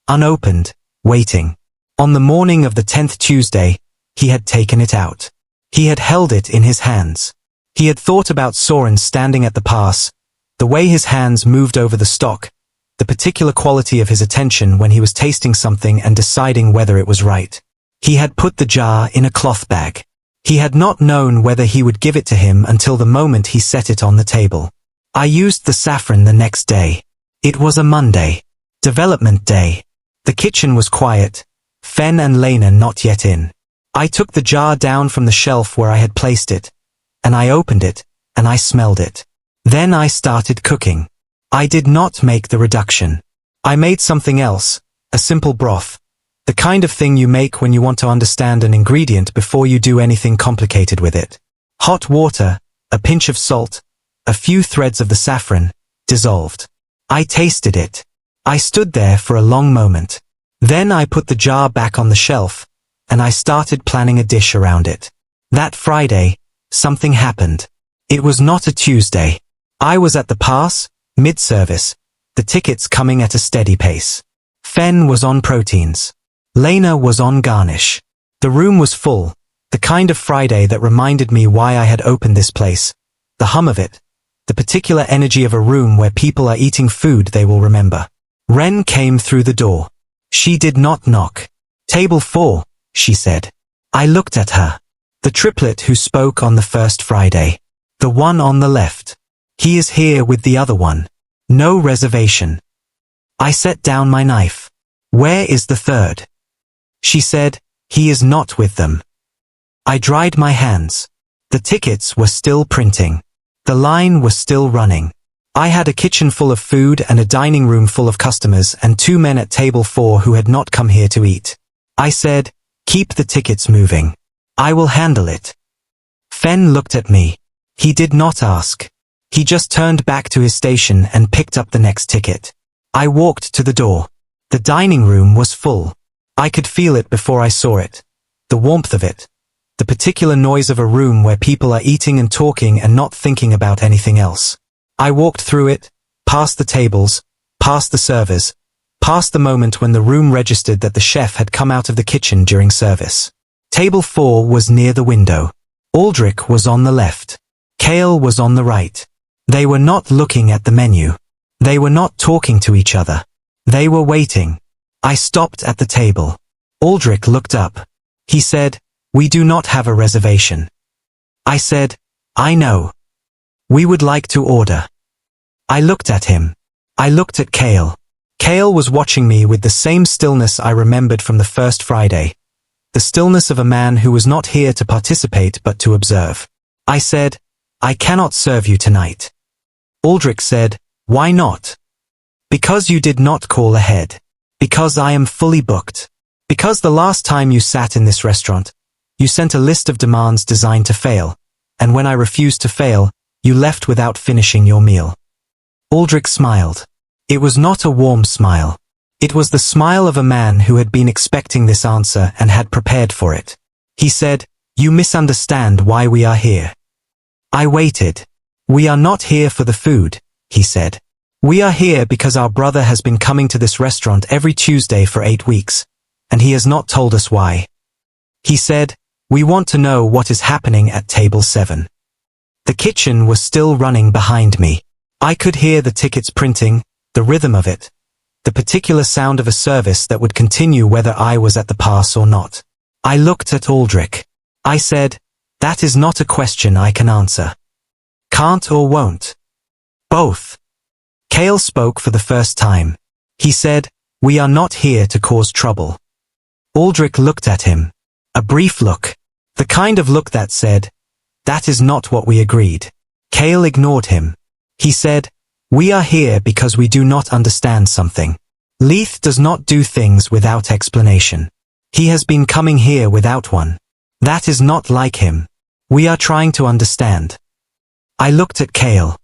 unopened, waiting. On the morning of the 10th Tuesday, he had taken it out. He had held it in his hands. He had thought about Soren standing at the pass, the way his hands moved over the stock, the particular quality of his attention when he was tasting something and deciding whether it was right. He had put the jar in a cloth bag. He had not known whether he would give it to him until the moment he set it on the table. I used the saffron the next day. It was a Monday. Development day. The kitchen was quiet. Fen and Lena not yet in. I took the jar down from the shelf where I had placed it, and I opened it, and I smelled it. Then I started cooking. I did not make the reduction. I made something else, a simple broth. The kind of thing you make when you want to understand an ingredient before you do anything complicated with it. Hot water, a pinch of salt, a few threads of the saffron, dissolved. I tasted it. I stood there for a long moment. Then I put the jar back on the shelf, and I started planning a dish around it. That Friday, something happened. It was not a Tuesday. I was at the pass, mid-service, the tickets coming at a steady pace. Fen was on proteins. Lena was on garnish. The room was full, the kind of Friday that reminded me why I had opened this place. The hum of it, the particular energy of a room where people are eating food they will remember. Ren came through the door. She did not knock. Table 4, she said. I looked at her. The triplet who spoke on the first Friday. The one on the left. He is here with the other one. No reservation. I set down my knife. Where is the third? She said, he is not with them. I dried my hands. The tickets were still printing. The line was still running. I had a kitchen full of food and a dining room full of customers and 2 men at table 4 who had not come here to eat. I said, keep the tickets moving. I will handle it. Fen looked at me. He did not ask. He just turned back to his station and picked up the next ticket. I walked to the door. The dining room was full. I could feel it before I saw it. The warmth of it. The particular noise of a room where people are eating and talking and not thinking about anything else. I walked through it, past the tables, past the servers, past the moment when the room registered that the chef had come out of the kitchen during service. Table 4 was near the window. Aldrich was on the left. Kale was on the right. They were not looking at the menu. They were not talking to each other. They were waiting. I stopped at the table. Aldrich looked up. He said, we do not have a reservation. I said, I know. We would like to order. I looked at him. I looked at Kale. Kale was watching me with the same stillness I remembered from the first Friday. The stillness of a man who was not here to participate but to observe. I said, I cannot serve you tonight. Aldrich said, why not? Because you did not call ahead. Because I am fully booked. Because the last time you sat in this restaurant, you sent a list of demands designed to fail, and when I refused to fail, you left without finishing your meal. Aldrich smiled. It was not a warm smile. It was the smile of a man who had been expecting this answer and had prepared for it. He said, you misunderstand why we are here. I waited. We are not here for the food, he said. We are here because our brother has been coming to this restaurant every Tuesday for 8 weeks, and he has not told us why. He said, we want to know what is happening at table 7. The kitchen was still running behind me. I could hear the tickets printing, the rhythm of it, the particular sound of a service that would continue whether I was at the pass or not. I looked at Aldrich. I said, that is not a question I can answer. Can't or won't? Both. Kale spoke for the first time. He said, we are not here to cause trouble. Aldrich looked at him. A brief look. The kind of look that said, that is not what we agreed. Kale ignored him. He said, we are here because we do not understand something. Leith does not do things without explanation. He has been coming here without one. That is not like him. We are trying to understand. I looked at Kale.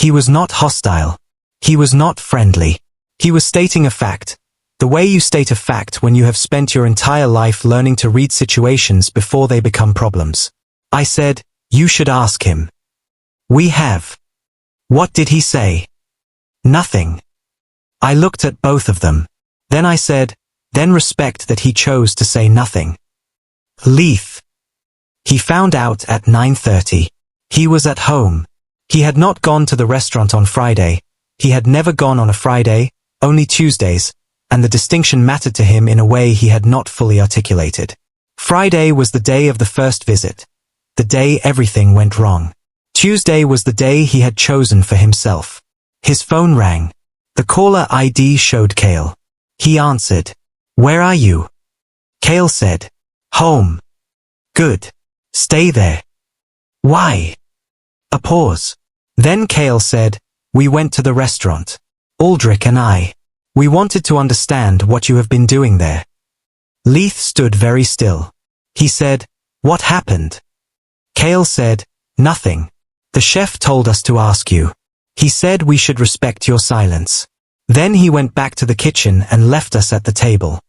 He was not hostile. He was not friendly. He was stating a fact. The way you state a fact when you have spent your entire life learning to read situations before they become problems. I said, "You should ask him." "We have." "What did he say?" "Nothing." I looked at both of them. Then I said, "Then respect that he chose to say nothing." Leith. He found out at 9:30. He was at home. He had not gone to the restaurant on Friday. He had never gone on a Friday, only Tuesdays, and the distinction mattered to him in a way he had not fully articulated. Friday was the day of the first visit, the day everything went wrong. Tuesday was the day he had chosen for himself. His phone rang. The caller ID showed Cale. He answered. "Where are you?" Cale said, "Home." "Good. Stay there." "Why?" A pause. Then Cale said, "We went to the restaurant. Aldrich and I. We wanted to understand what you have been doing there." Leith stood very still. He said, "What happened?" Cale said, "Nothing. The chef told us to ask you. He said we should respect your silence. Then he went back to the kitchen and left us at the table."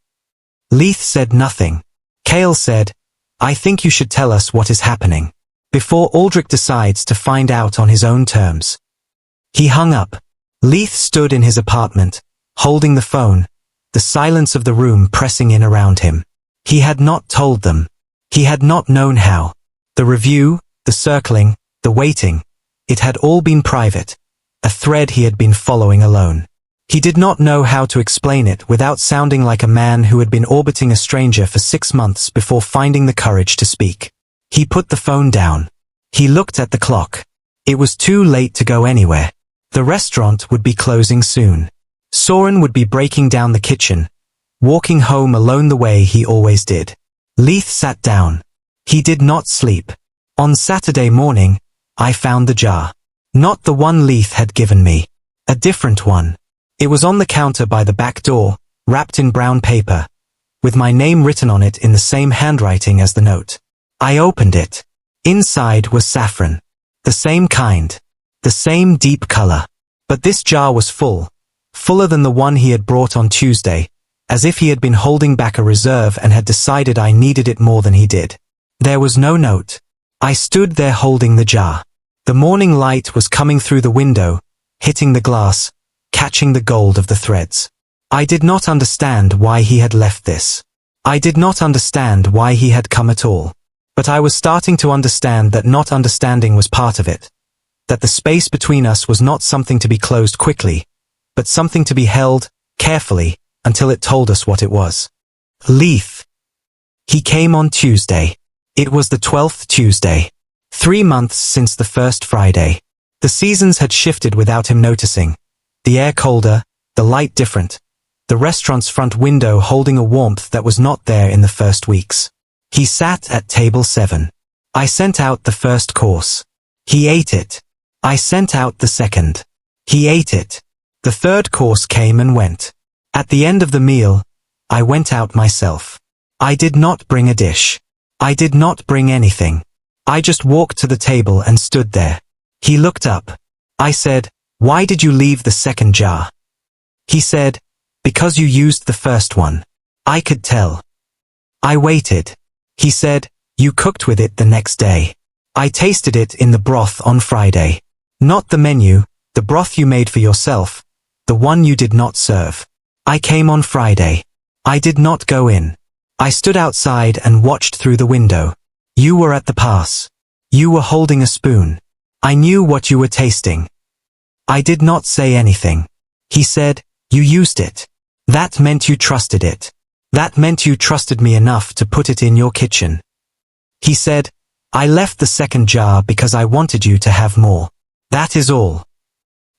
Leith said nothing. Cale said, "I think you should tell us what is happening, before Aldrich decides to find out on his own terms." He hung up. Leith stood in his apartment, holding the phone, the silence of the room pressing in around him. He had not told them. He had not known how. The review, the circling, the waiting, it had all been private, a thread he had been following alone. He did not know how to explain it without sounding like a man who had been orbiting a stranger for 6 months before finding the courage to speak. He put the phone down. He looked at the clock. It was too late to go anywhere. The restaurant would be closing soon. Soren would be breaking down the kitchen, walking home alone the way he always did. Leith sat down. He did not sleep. On Saturday morning, I found the jar. Not the one Leith had given me. A different one. It was on the counter by the back door, wrapped in brown paper, with my name written on it in the same handwriting as the note. I opened it. Inside was saffron. The same kind. The same deep color. But this jar was full. Fuller than the one he had brought on Tuesday, as if he had been holding back a reserve and had decided I needed it more than he did. There was no note. I stood there holding the jar. The morning light was coming through the window, hitting the glass, catching the gold of the threads. I did not understand why he had left this. I did not understand why he had come at all. But I was starting to understand that not understanding was part of it. That the space between us was not something to be closed quickly, but something to be held, carefully, until it told us what it was. Leith. He came on Tuesday. It was the 12th Tuesday. 3 months since the first Friday. The seasons had shifted without him noticing. The air colder, the light different. The restaurant's front window holding a warmth that was not there in the first weeks. He sat at table 7. I sent out the first course. He ate it. I sent out the second. He ate it. The third course came and went. At the end of the meal, I went out myself. I did not bring a dish. I did not bring anything. I just walked to the table and stood there. He looked up. I said, "Why did you leave the second jar?" He said, "Because you used the first one." I could tell. I waited. He said, "You cooked with it the next day." I tasted it in the broth on Friday. Not the menu, the broth you made for yourself, the one you did not serve. I came on Friday. I did not go in. I stood outside and watched through the window. You were at the pass. You were holding a spoon. I knew what you were tasting. I did not say anything. He said, "You used it. That meant you trusted it. That meant you trusted me enough to put it in your kitchen." He said, "I left the second jar because I wanted you to have more. That is all."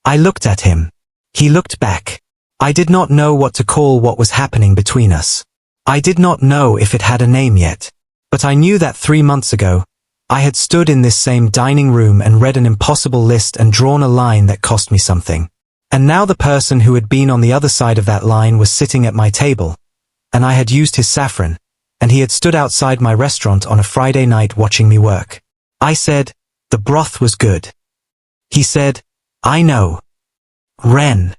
I looked at him. He looked back. I did not know what to call what was happening between us. I did not know if it had a name yet. But I knew that 3 months ago, I had stood in this same dining room and read an impossible list and drawn a line that cost me something. And now the person who had been on the other side of that line was sitting at my table, and I had used his saffron, and he had stood outside my restaurant on a Friday night watching me work. I said, "The broth was good." He said, I know. Ren.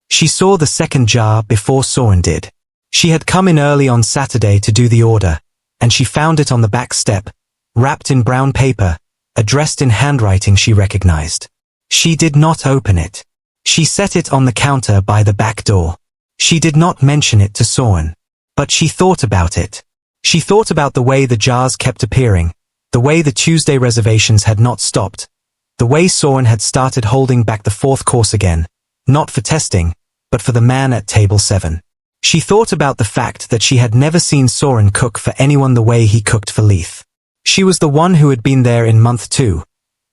She saw the second jar before Soren did. She had come in early on Saturday to do the order, and she found it on the back step, wrapped in brown paper, addressed in handwriting she recognized. She did not open it. She set it on the counter by the back door. She did not mention it to Soren. But she thought about it. She thought about the way the jars kept appearing, the way the Tuesday reservations had not stopped, the way Soren had started holding back the fourth course again, not for testing, but for the man at table 7. She thought about the fact that she had never seen Soren cook for anyone the way he cooked for Leith. She was the one who had been there in month 2,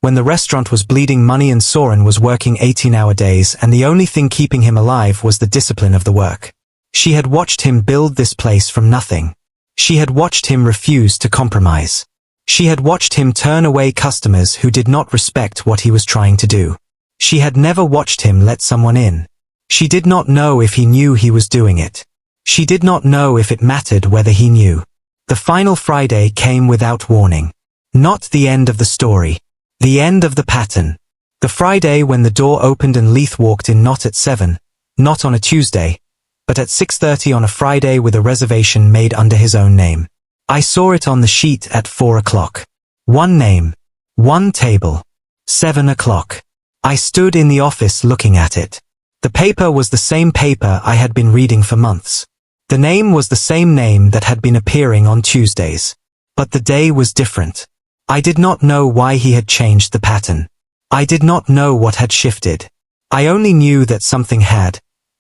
when the restaurant was bleeding money and Soren was working 18-hour days and the only thing keeping him alive was the discipline of the work. She had watched him build this place from nothing. She had watched him refuse to compromise. She had watched him turn away customers who did not respect what he was trying to do. She had never watched him let someone in. She did not know if he knew he was doing it. She did not know if it mattered whether he knew. The final Friday came without warning. Not the end of the story. The end of the pattern. The Friday when the door opened and Leith walked in, not at 7, not on a Tuesday, but at 6:30 on a Friday with a reservation made under his own name. I saw it on the sheet at 4 o'clock. One name. One table. 7 o'clock. I stood in the office looking at it. The paper was the same paper I had been reading for months. The name was the same name that had been appearing on Tuesdays. But the day was different. I did not know why he had changed the pattern. I did not know what had shifted. I only knew that something had,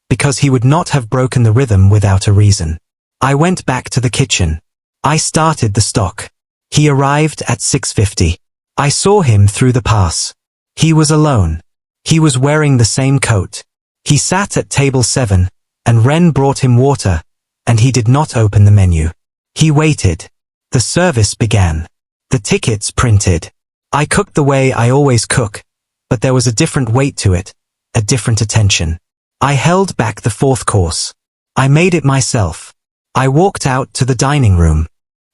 because he would not have broken the rhythm without a reason. I went back to the kitchen. I started the stock. He arrived at 6:50. I saw him through the pass. He was alone. He was wearing the same coat. He sat at table 7, and Ren brought him water, and he did not open the menu. He waited. The service began. The tickets printed. I cooked the way I always cook, but there was a different weight to it, a different attention. I held back the fourth course. I made it myself. I walked out to the dining room.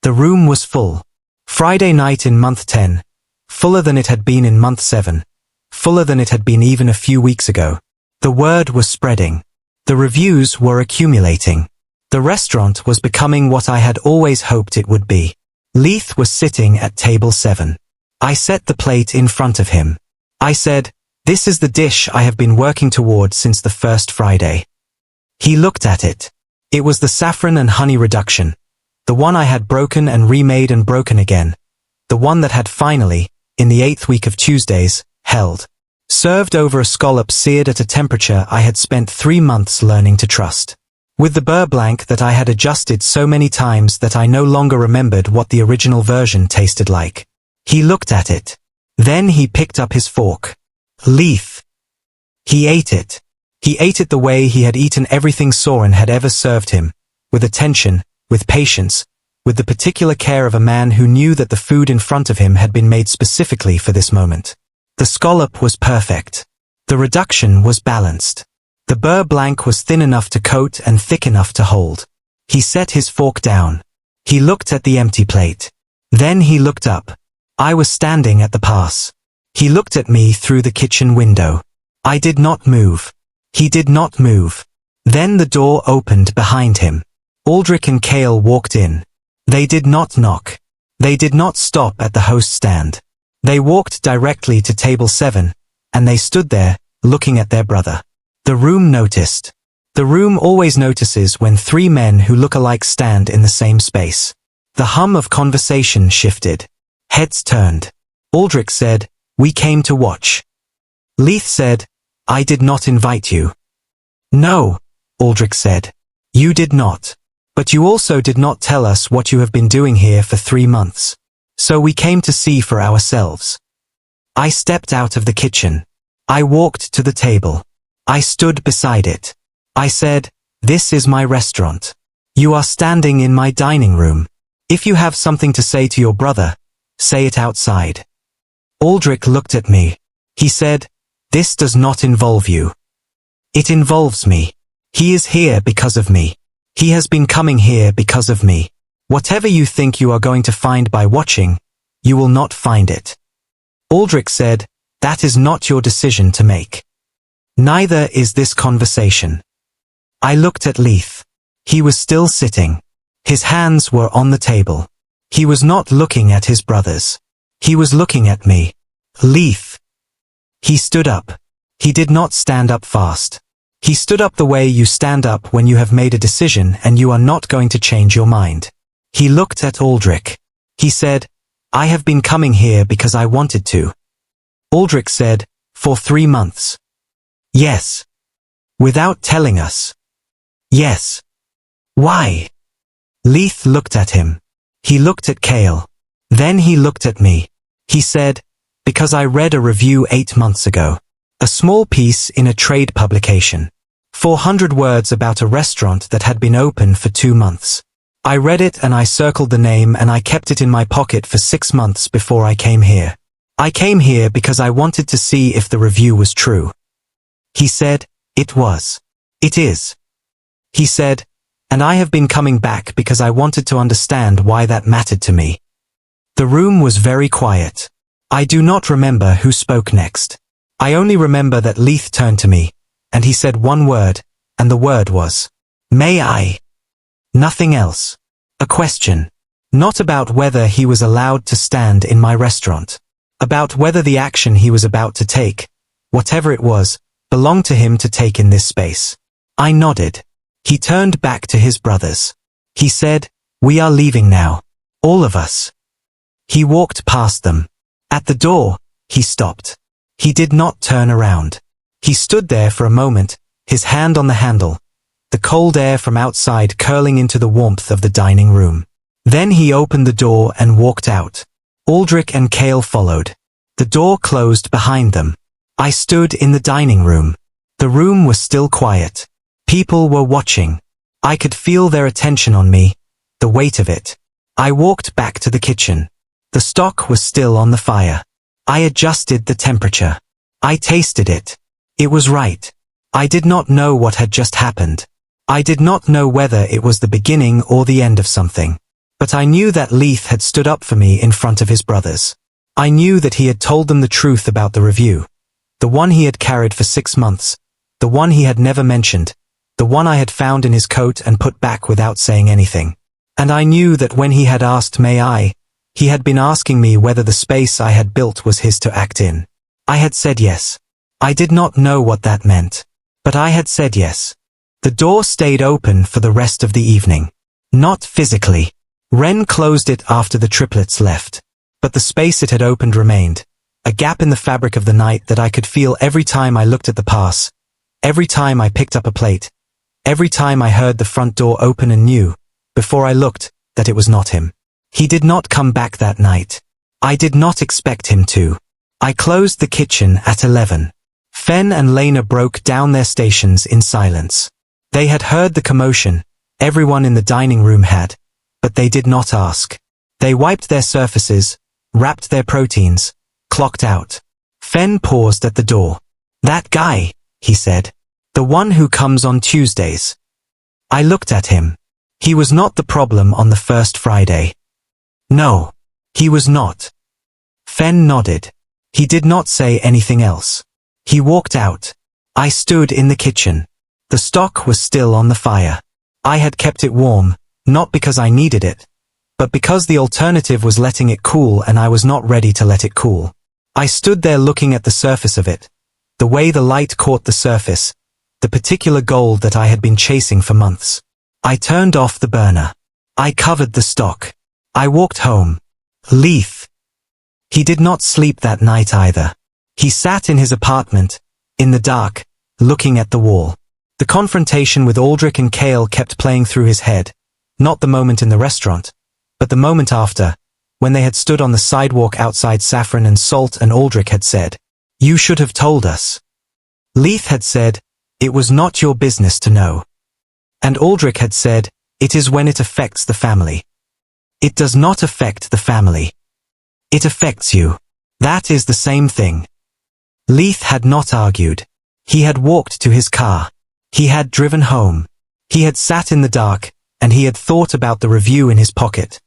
The room was full. Friday night in month 10, fuller than it had been in month 7, fuller than it had been even a few weeks ago. The word was spreading. The reviews were accumulating. The restaurant was becoming what I had always hoped it would be. Leith was sitting at table 7. I set the plate in front of him. I said, "This is the dish I have been working toward since the first Friday." He looked at it. It was the saffron and honey reduction, the one I had broken and remade and broken again, the one that had finally, in the 8th week of Tuesdays, held. Served over a scallop seared at a temperature I had spent 3 months learning to trust. With the beurre blanc that I had adjusted so many times that I no longer remembered what the original version tasted like. He looked at it. Then he picked up his fork. Leith. He ate it. He ate it the way he had eaten everything Soren had ever served him, with attention, with patience, with the particular care of a man who knew that the food in front of him had been made specifically for this moment. The scallop was perfect. The reduction was balanced. The beurre blanc was thin enough to coat and thick enough to hold. He set his fork down. He looked at the empty plate. Then he looked up. I was standing at the pass. He looked at me through the kitchen window. I did not move. He did not move. Then the door opened behind him. Aldrich and Kale walked in. They did not knock. They did not stop at the host stand. They walked directly to table 7, and they stood there, looking at their brother. The room noticed. The room always notices when 3 men who look alike stand in the same space. The hum of conversation shifted. Heads turned. Aldrich said, "We came to watch." Leith said, "I did not invite you." "No," Aldrich said. "You did not. But you also did not tell us what you have been doing here for 3 months. So we came to see for ourselves." I stepped out of the kitchen. I walked to the table. I stood beside it. I said, "This is my restaurant. You are standing in my dining room. If you have something to say to your brother, say it outside." Aldrich looked at me. He said, "This does not involve you." "It involves me. He is here because of me. He has been coming here because of me. Whatever you think you are going to find by watching, you will not find it." Aldrich said, That is not your decision to make. Neither is this conversation. I looked at Leith. He was still sitting. His hands were on the table. He was not looking at his brothers. He was looking at me. Leith. He stood up. He did not stand up fast. He stood up the way you stand up when you have made a decision and you are not going to change your mind. He looked at Aldrich. He said, I have been coming here because I wanted to. Aldrich said, for 3 months. Yes. Without telling us. Yes. Why? Leith looked at him. He looked at Cale. Then he looked at me. He said, because I read a review 8 months ago. A small piece in a trade publication. 400 words about a restaurant that had been open for 2 months. I read it and I circled the name and I kept it in my pocket for 6 months before I came here. I came here because I wanted to see if the review was true. He said, it was. It is. He said, and I have been coming back because I wanted to understand why that mattered to me. The room was very quiet. I do not remember who spoke next. I only remember that Leith turned to me, and he said one word, and the word was, may I? Nothing else. A question. Not about whether he was allowed to stand in my restaurant. About whether the action he was about to take, whatever it was, belonged to him to take in this space. I nodded. He turned back to his brothers. He said, we are leaving now. All of us. He walked past them. At the door, he stopped. He did not turn around. He stood there for a moment, his hand on the handle, the cold air from outside curling into the warmth of the dining room. Then he opened the door and walked out. Aldrich and Cale followed. The door closed behind them. I stood in the dining room. The room was still quiet. People were watching. I could feel their attention on me, the weight of it. I walked back to the kitchen. The stock was still on the fire. I adjusted the temperature. I tasted it. It was right. I did not know what had just happened. I did not know whether it was the beginning or the end of something. But I knew that Leith had stood up for me in front of his brothers. I knew that he had told them the truth about the review. The one he had carried for 6 months. The one he had never mentioned. The one I had found in his coat and put back without saying anything. And I knew that when he had asked may I, he had been asking me whether the space I had built was his to act in. I had said yes. I did not know what that meant. But I had said yes. The door stayed open for the rest of the evening. Not physically. Ren closed it after the triplets left. But the space it had opened remained. A gap in the fabric of the night that I could feel every time I looked at the pass. Every time I picked up a plate. Every time I heard the front door open and knew, before I looked, that it was not him. He did not come back that night. I did not expect him to. I closed the kitchen at 11. Fen and Lena broke down their stations in silence. They had heard the commotion, everyone in the dining room had, but they did not ask. They wiped their surfaces, wrapped their proteins, clocked out. Fen paused at the door. That guy, he said. The one who comes on Tuesdays. I looked at him. He was not the problem on the first Friday. No, he was not. Fen nodded. He did not say anything else. He walked out. I stood in the kitchen. The stock was still on the fire. I had kept it warm, not because I needed it, but because the alternative was letting it cool and I was not ready to let it cool. I stood there looking at the surface of it, the way the light caught the surface, the particular gold that I had been chasing for months. I turned off the burner. I covered the stock. I walked home. Leith. He did not sleep that night either. He sat in his apartment, in the dark, looking at the wall. The confrontation with Aldrich and Cale kept playing through his head, not the moment in the restaurant, but the moment after, when they had stood on the sidewalk outside Saffron and Salt and Aldrich had said, "You should have told us." Leith had said, "It was not your business to know." And Aldrich had said, "It is when it affects the family." It does not affect the family. It affects you. That is the same thing. Leith had not argued. He had walked to his car. He had driven home. He had sat in the dark, and he had thought about the review in his pocket.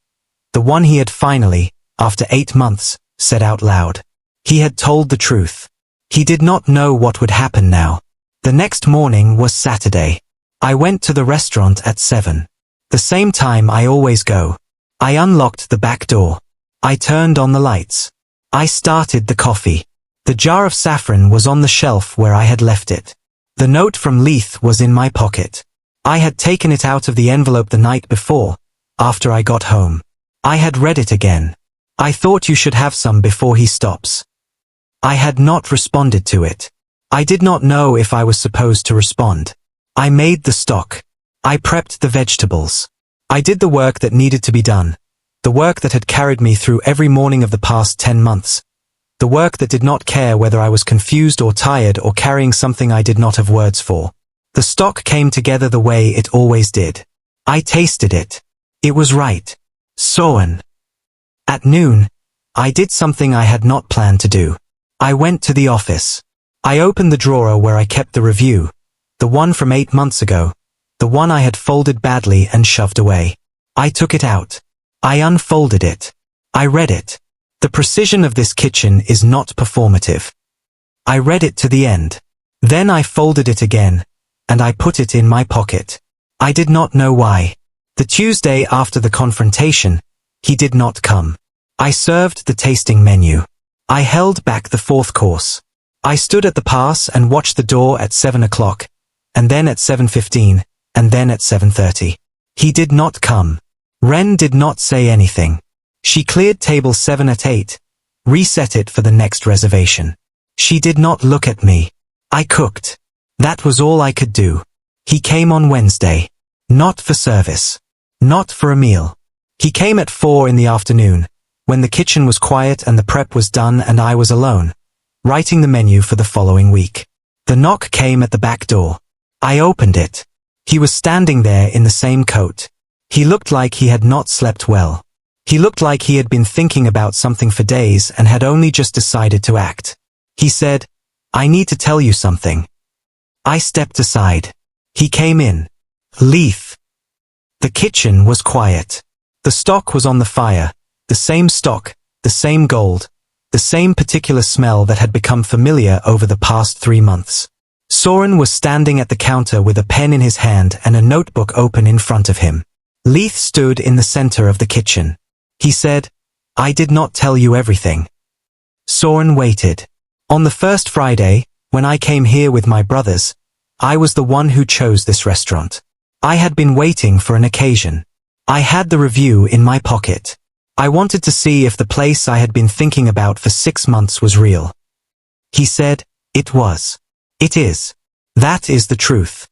The one he had finally, after 8 months, said out loud. He had told the truth. He did not know what would happen now. The next morning was Saturday. I went to the restaurant at 7. The same time I always go. I unlocked the back door. I turned on the lights. I started the coffee. The jar of saffron was on the shelf where I had left it. The note from Leith was in my pocket. I had taken it out of the envelope the night before, after I got home. I had read it again. I thought you should have some before he stops. I had not responded to it. I did not know if I was supposed to respond. I made the stock. I prepped the vegetables. I did the work that needed to be done. The work that had carried me through every morning of the past 10 months. The work that did not care whether I was confused or tired or carrying something I did not have words for. The stock came together the way it always did. I tasted it. It was right. Soren. At noon, I did something I had not planned to do. I went to the office. I opened the drawer where I kept the review. The one from 8 months ago. The one I had folded badly and shoved away. I took it out. I unfolded it. I read it. The precision of this kitchen is not performative. I read it to the end. Then I folded it again, and I put it in my pocket. I did not know why. The Tuesday after the confrontation, he did not come. I served the tasting menu. I held back the 4th course. I stood at the pass and watched the door at 7 o'clock, and then at 7:15, and then at 7:30. He did not come. Ren did not say anything. She cleared table 7 at 8, reset it for the next reservation. She did not look at me. I cooked. That was all I could do. He came on Wednesday. Not for service. Not for a meal. He came at 4 in the afternoon, when the kitchen was quiet and the prep was done and I was alone, writing the menu for the following week. The knock came at the back door. I opened it. He was standing there in the same coat. He looked like he had not slept well. He looked like he had been thinking about something for days and had only just decided to act. He said, "I need to tell you something." I stepped aside. He came in. Leith. The kitchen was quiet. The stock was on the fire. The same stock, the same gold, the same particular smell that had become familiar over the past 3 months. Soren was standing at the counter with a pen in his hand and a notebook open in front of him. Leith stood in the center of the kitchen. He said, "I did not tell you everything." Soren waited. On the first Friday, when I came here with my brothers, I was the one who chose this restaurant. I had been waiting for an occasion. I had the review in my pocket. I wanted to see if the place I had been thinking about for 6 months was real. He said, "It was. It is. That is the truth."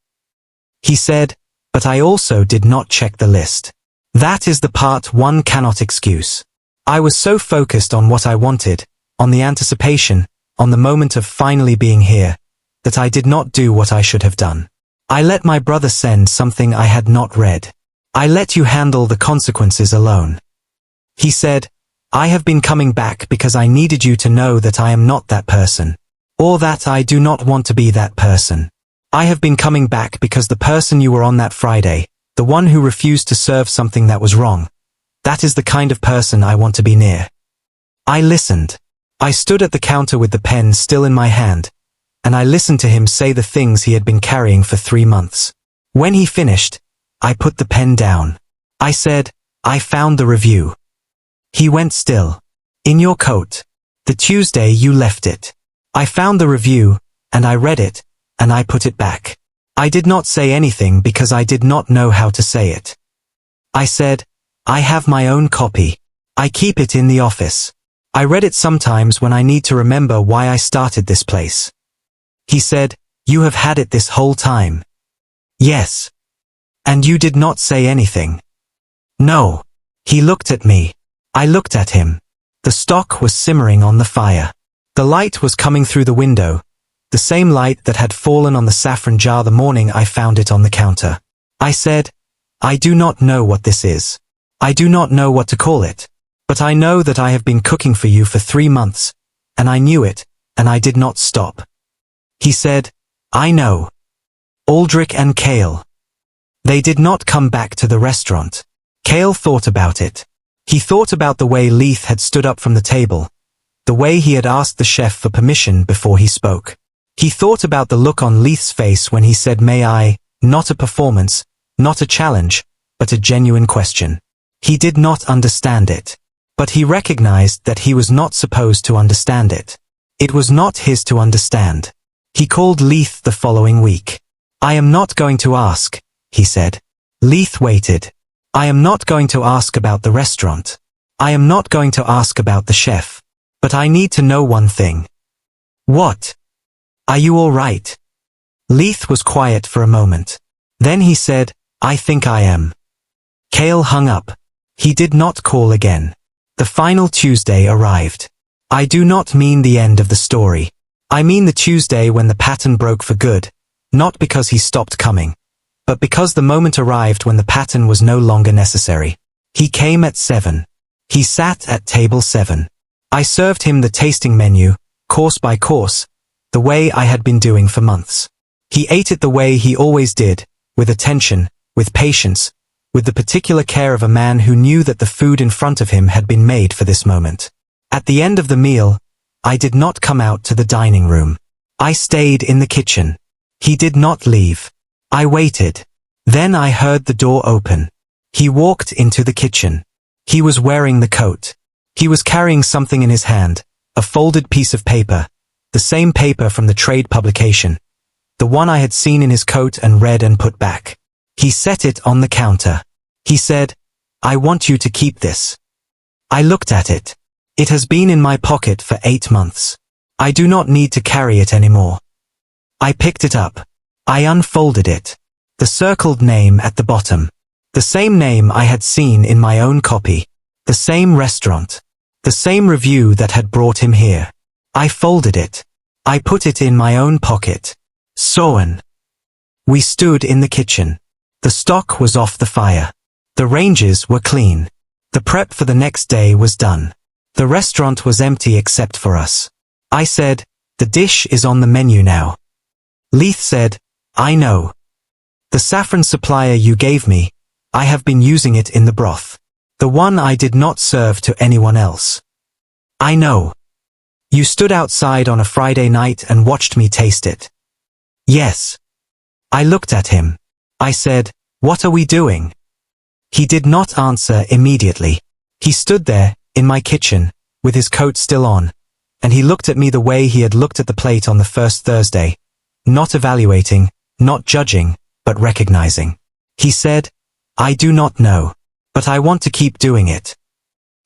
He said, "But I also did not check the list. That is the part one cannot excuse. I was so focused on what I wanted, on the anticipation, on the moment of finally being here, that I did not do what I should have done. I let my brother send something I had not read. I let you handle the consequences alone." He said, "I have been coming back because I needed you to know that I am not that person, or that I do not want to be that person. I have been coming back because the person you were on that Friday, the one who refused to serve something that was wrong, that is the kind of person I want to be near." I listened. I stood at the counter with the pen still in my hand, and I listened to him say the things he had been carrying for 3 months. When he finished, I put the pen down. I said, "I found the review." He went still. "In your coat. The Tuesday you left it." I found the review, and I read it, and I put it back. I did not say anything because I did not know how to say it. I said, "I have my own copy. I keep it in the office. I read it sometimes when I need to remember why I started this place." He said, "You have had it this whole time." "Yes." "And you did not say anything?" "No." He looked at me. I looked at him. The stock was simmering on the fire. The light was coming through the window, the same light that had fallen on the saffron jar the morning I found it on the counter. I said, "I do not know what this is. I do not know what to call it. But I know that I have been cooking for you for 3 months, and I knew it, and I did not stop." He said, "I know. Aldrich and Kale. They did not come back to the restaurant." Kale thought about it. He thought about the way Leith had stood up from the table, the way he had asked the chef for permission before he spoke. He thought about the look on Leith's face when he said may I, not a performance, not a challenge, but a genuine question. He did not understand it. But he recognized that he was not supposed to understand it. It was not his to understand. He called Leith the following week. I am not going to ask, he said. Leith waited. I am not going to ask about the restaurant. I am not going to ask about the chef. But I need to know one thing. What? Are you all right? Leith was quiet for a moment. Then he said, I think I am. Cale hung up. He did not call again. The final Tuesday arrived. I do not mean the end of the story. I mean the Tuesday when the pattern broke for good, not because he stopped coming, but because the moment arrived when the pattern was no longer necessary. He came at 7. He sat at table 7. I served him the tasting menu, course by course, the way I had been doing for months. He ate it the way he always did, with attention, with patience, with the particular care of a man who knew that the food in front of him had been made for this moment. At the end of the meal, I did not come out to the dining room. I stayed in the kitchen. He did not leave. I waited. Then I heard the door open. He walked into the kitchen. He was wearing the coat. He was carrying something in his hand, a folded piece of paper, the same paper from the trade publication, the one I had seen in his coat and read and put back. He set it on the counter. He said, I want you to keep this. I looked at it. It has been in my pocket for 8 months. I do not need to carry it anymore. I picked it up. I unfolded it. The circled name at the bottom. The same name I had seen in my own copy. The same restaurant. The same review that had brought him here. I folded it. I put it in my own pocket. Soen. We stood in the kitchen. The stock was off the fire. The ranges were clean. The prep for the next day was done. The restaurant was empty except for us. I said, the dish is on the menu now. Leith said, I know. The saffron supplier you gave me, I have been using it in the broth. The one I did not serve to anyone else. I know. You stood outside on a Friday night and watched me taste it. Yes. I looked at him. I said, what are we doing? He did not answer immediately. He stood there, in my kitchen, with his coat still on, and he looked at me the way he had looked at the plate on the first Thursday, not evaluating, not judging, but recognizing. He said, I do not know, but I want to keep doing it.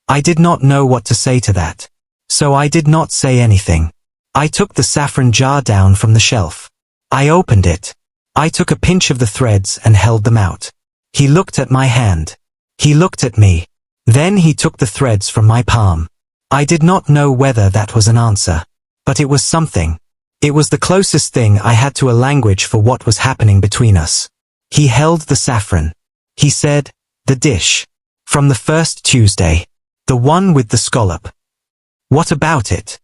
I did not know what to say to that, so I did not say anything. I took the saffron jar down from the shelf. I opened it. I took a pinch of the threads and held them out. He looked at my hand. He looked at me. Then he took the threads from my palm. I did not know whether that was an answer, but it was something. It was the closest thing I had to a language for what was happening between us. He held the saffron. He said, the dish. From the first Tuesday. The one with the scallop. What about it?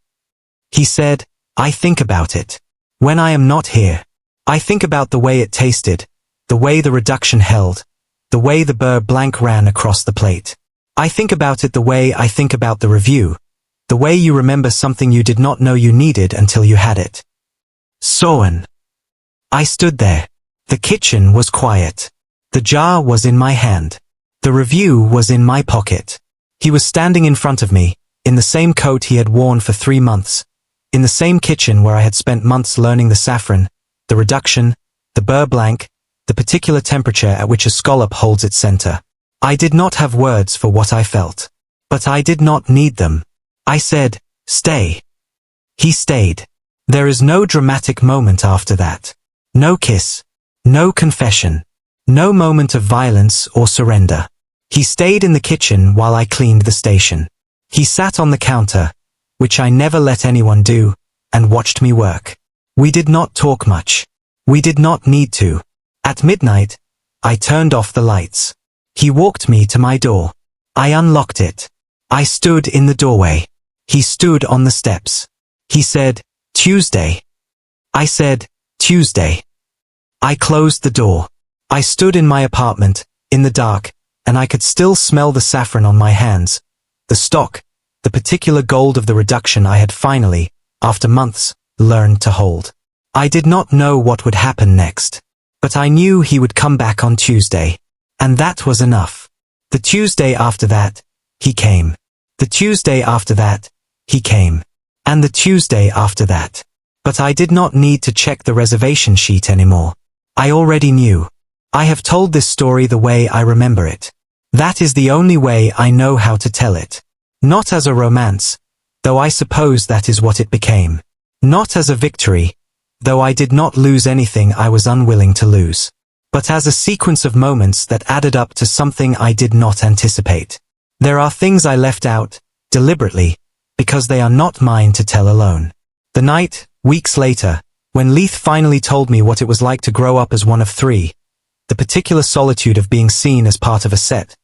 He said, I think about it. When I am not here. I think about the way it tasted, the way the reduction held, the way the beurre blanc ran across the plate. I think about it the way I think about the review, the way you remember something you did not know you needed until you had it. Soen. I stood there. The kitchen was quiet. The jar was in my hand. The review was in my pocket. He was standing in front of me, in the same coat he had worn for 3 months, in the same kitchen where I had spent months learning the saffron, the reduction, the beurre blanc, the particular temperature at which a scallop holds its center. I did not have words for what I felt. But I did not need them. I said, stay. He stayed. There is no dramatic moment after that. No kiss. No confession. No moment of violence or surrender. He stayed in the kitchen while I cleaned the station. He sat on the counter, which I never let anyone do, and watched me work. We did not talk much. We did not need to. At midnight, I turned off the lights. He walked me to my door. I unlocked it. I stood in the doorway. He stood on the steps. He said, Tuesday. I said, Tuesday. I closed the door. I stood in my apartment, in the dark, and I could still smell the saffron on my hands, the stock, the particular gold of the reduction I had finally, after months, learned to hold. I did not know what would happen next, but I knew he would come back on Tuesday. And that was enough. The Tuesday after that, he came. The Tuesday after that, he came. And the Tuesday after that. But I did not need to check the reservation sheet anymore. I already knew. I have told this story the way I remember it. That is the only way I know how to tell it. Not as a romance, though I suppose that is what it became. Not as a victory, though I did not lose anything I was unwilling to lose. But as a sequence of moments that added up to something I did not anticipate. There are things I left out, deliberately, because they are not mine to tell alone. The night, weeks later, when Leith finally told me what it was like to grow up as one of three, the particular solitude of being seen as part of a set,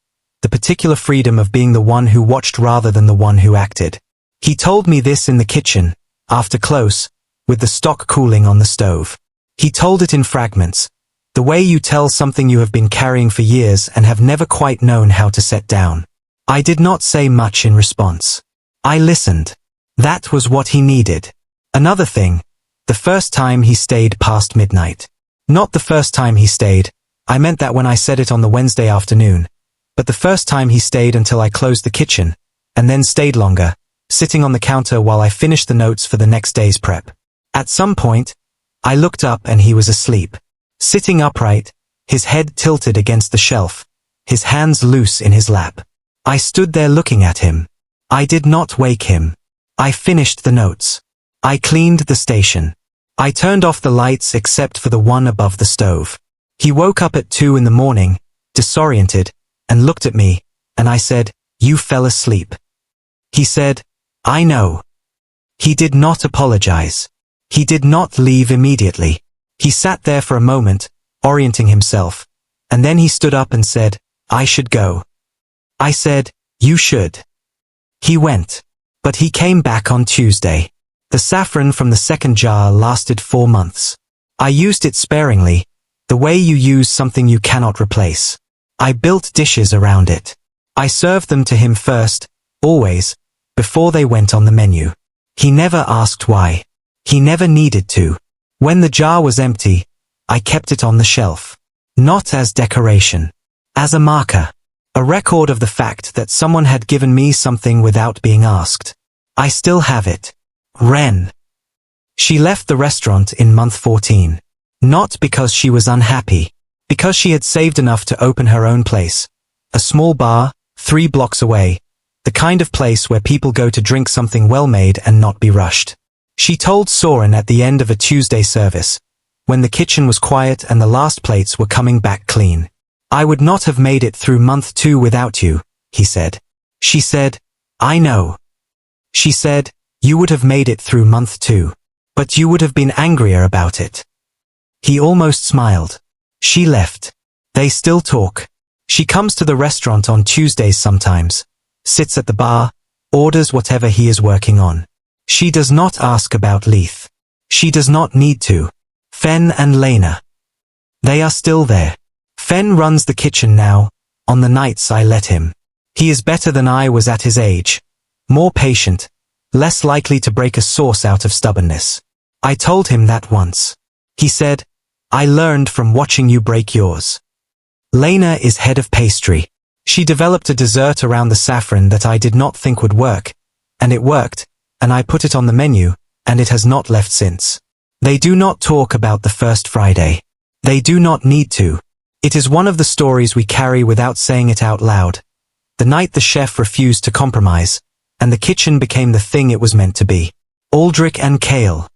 the particular freedom of being the one who watched rather than the one who acted. He told me this in the kitchen, after close, with the stock cooling on the stove. He told it in fragments, the way you tell something you have been carrying for years and have never quite known how to set down. I did not say much in response. I listened. That was what he needed. Another thing, the first time he stayed past midnight. Not the first time he stayed, I meant that when I said it on the Wednesday afternoon, but the first time he stayed until I closed the kitchen, and then stayed longer, sitting on the counter while I finished the notes for the next day's prep. At some point, I looked up and he was asleep. Sitting upright, his head tilted against the shelf, his hands loose in his lap. I stood there looking at him. I did not wake him. I finished the notes. I cleaned the station. I turned off the lights except for the one above the stove. He woke up at 2 in the morning, disoriented, and looked at me, and I said, "You fell asleep." He said, "I know." He did not apologize. He did not leave immediately. He sat there for a moment, orienting himself, and then he stood up and said, "I should go." I said, "You should." He went. But he came back on Tuesday. The saffron from the second jar lasted 4 months. I used it sparingly, the way you use something you cannot replace. I built dishes around it. I served them to him first, always, before they went on the menu. He never asked why. He never needed to. When the jar was empty, I kept it on the shelf. Not as decoration. As a marker. A record of the fact that someone had given me something without being asked. I still have it. Ren. She left the restaurant in month 14. Not because she was unhappy. Because she had saved enough to open her own place. A small bar, 3 blocks away. The kind of place where people go to drink something well-made and not be rushed. She told Soren at the end of a Tuesday service, when the kitchen was quiet and the last plates were coming back clean. "I would not have made it through month 2 without you," he said. She said, "I know." She said, "You would have made it through month 2. But you would have been angrier about it." He almost smiled. She left. They still talk. She comes to the restaurant on Tuesdays sometimes, sits at the bar, orders whatever he is working on. She does not ask about Leith. She does not need to. Fen and Lena. They are still there. Fen runs the kitchen now, on the nights I let him. He is better than I was at his age. More patient, less likely to break a sauce out of stubbornness. I told him that once. He said, "I learned from watching you break yours." Lena is head of pastry. She developed a dessert around the saffron that I did not think would work, and it worked, and I put it on the menu, and it has not left since. They do not talk about the first Friday. They do not need to. It is one of the stories we carry without saying it out loud. The night the chef refused to compromise, and the kitchen became the thing it was meant to be. Aldrich and Kale.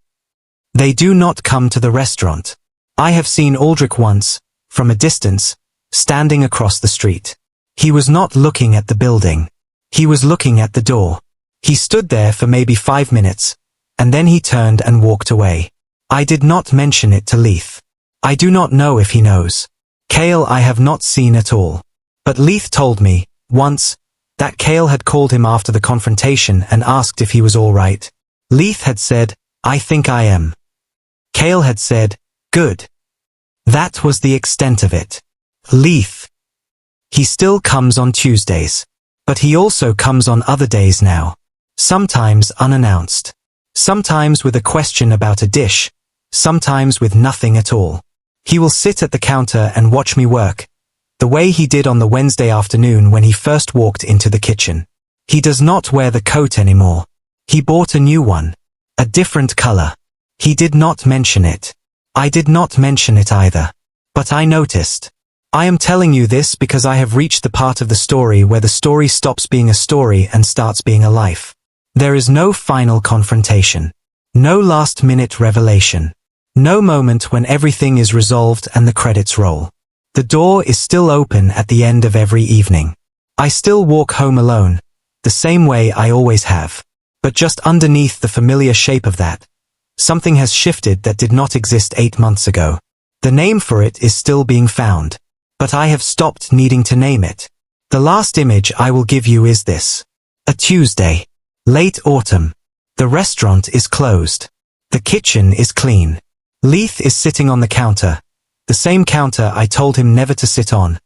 They do not come to the restaurant. I have seen Aldrich once, from a distance, standing across the street. He was not looking at the building. He was looking at the door. He stood there for maybe 5 minutes, and then he turned and walked away. I did not mention it to Leith. I do not know if he knows. Kale I have not seen at all. But Leith told me, once, that Kale had called him after the confrontation and asked if he was all right. Leith had said, "I think I am." Kale had said, "Good." That was the extent of it. Leith. He still comes on Tuesdays. But he also comes on other days now. Sometimes unannounced. Sometimes with a question about a dish. Sometimes with nothing at all. He will sit at the counter and watch me work, the way he did on the Wednesday afternoon when he first walked into the kitchen. He does not wear the coat anymore. He bought a new one. A different color. He did not mention it. I did not mention it either. But I noticed. I am telling you this because I have reached the part of the story where the story stops being a story and starts being a life. There is no final confrontation. No last-minute revelation. No moment when everything is resolved and the credits roll. The door is still open at the end of every evening. I still walk home alone, the same way I always have. But just underneath the familiar shape of that, something has shifted that did not exist 8 months ago. The name for it is still being found. But I have stopped needing to name it. The last image I will give you is this. A Tuesday. Late autumn. The restaurant is closed. The kitchen is clean. Leith is sitting on the counter, the same counter I told him never to sit on,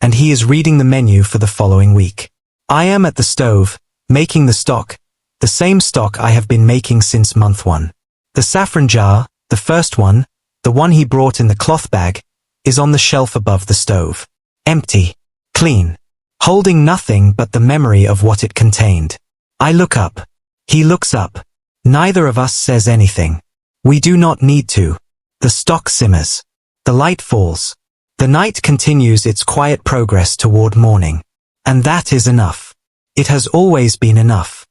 and he is reading the menu for the following week. I am at the stove, making the stock, the same stock I have been making since month 1. The saffron jar, the first one, the one he brought in the cloth bag, is on the shelf above the stove. Empty. Clean. Holding nothing but the memory of what it contained. I look up. He looks up. Neither of us says anything. We do not need to. The stock simmers. The light falls. The night continues its quiet progress toward morning. And that is enough. It has always been enough.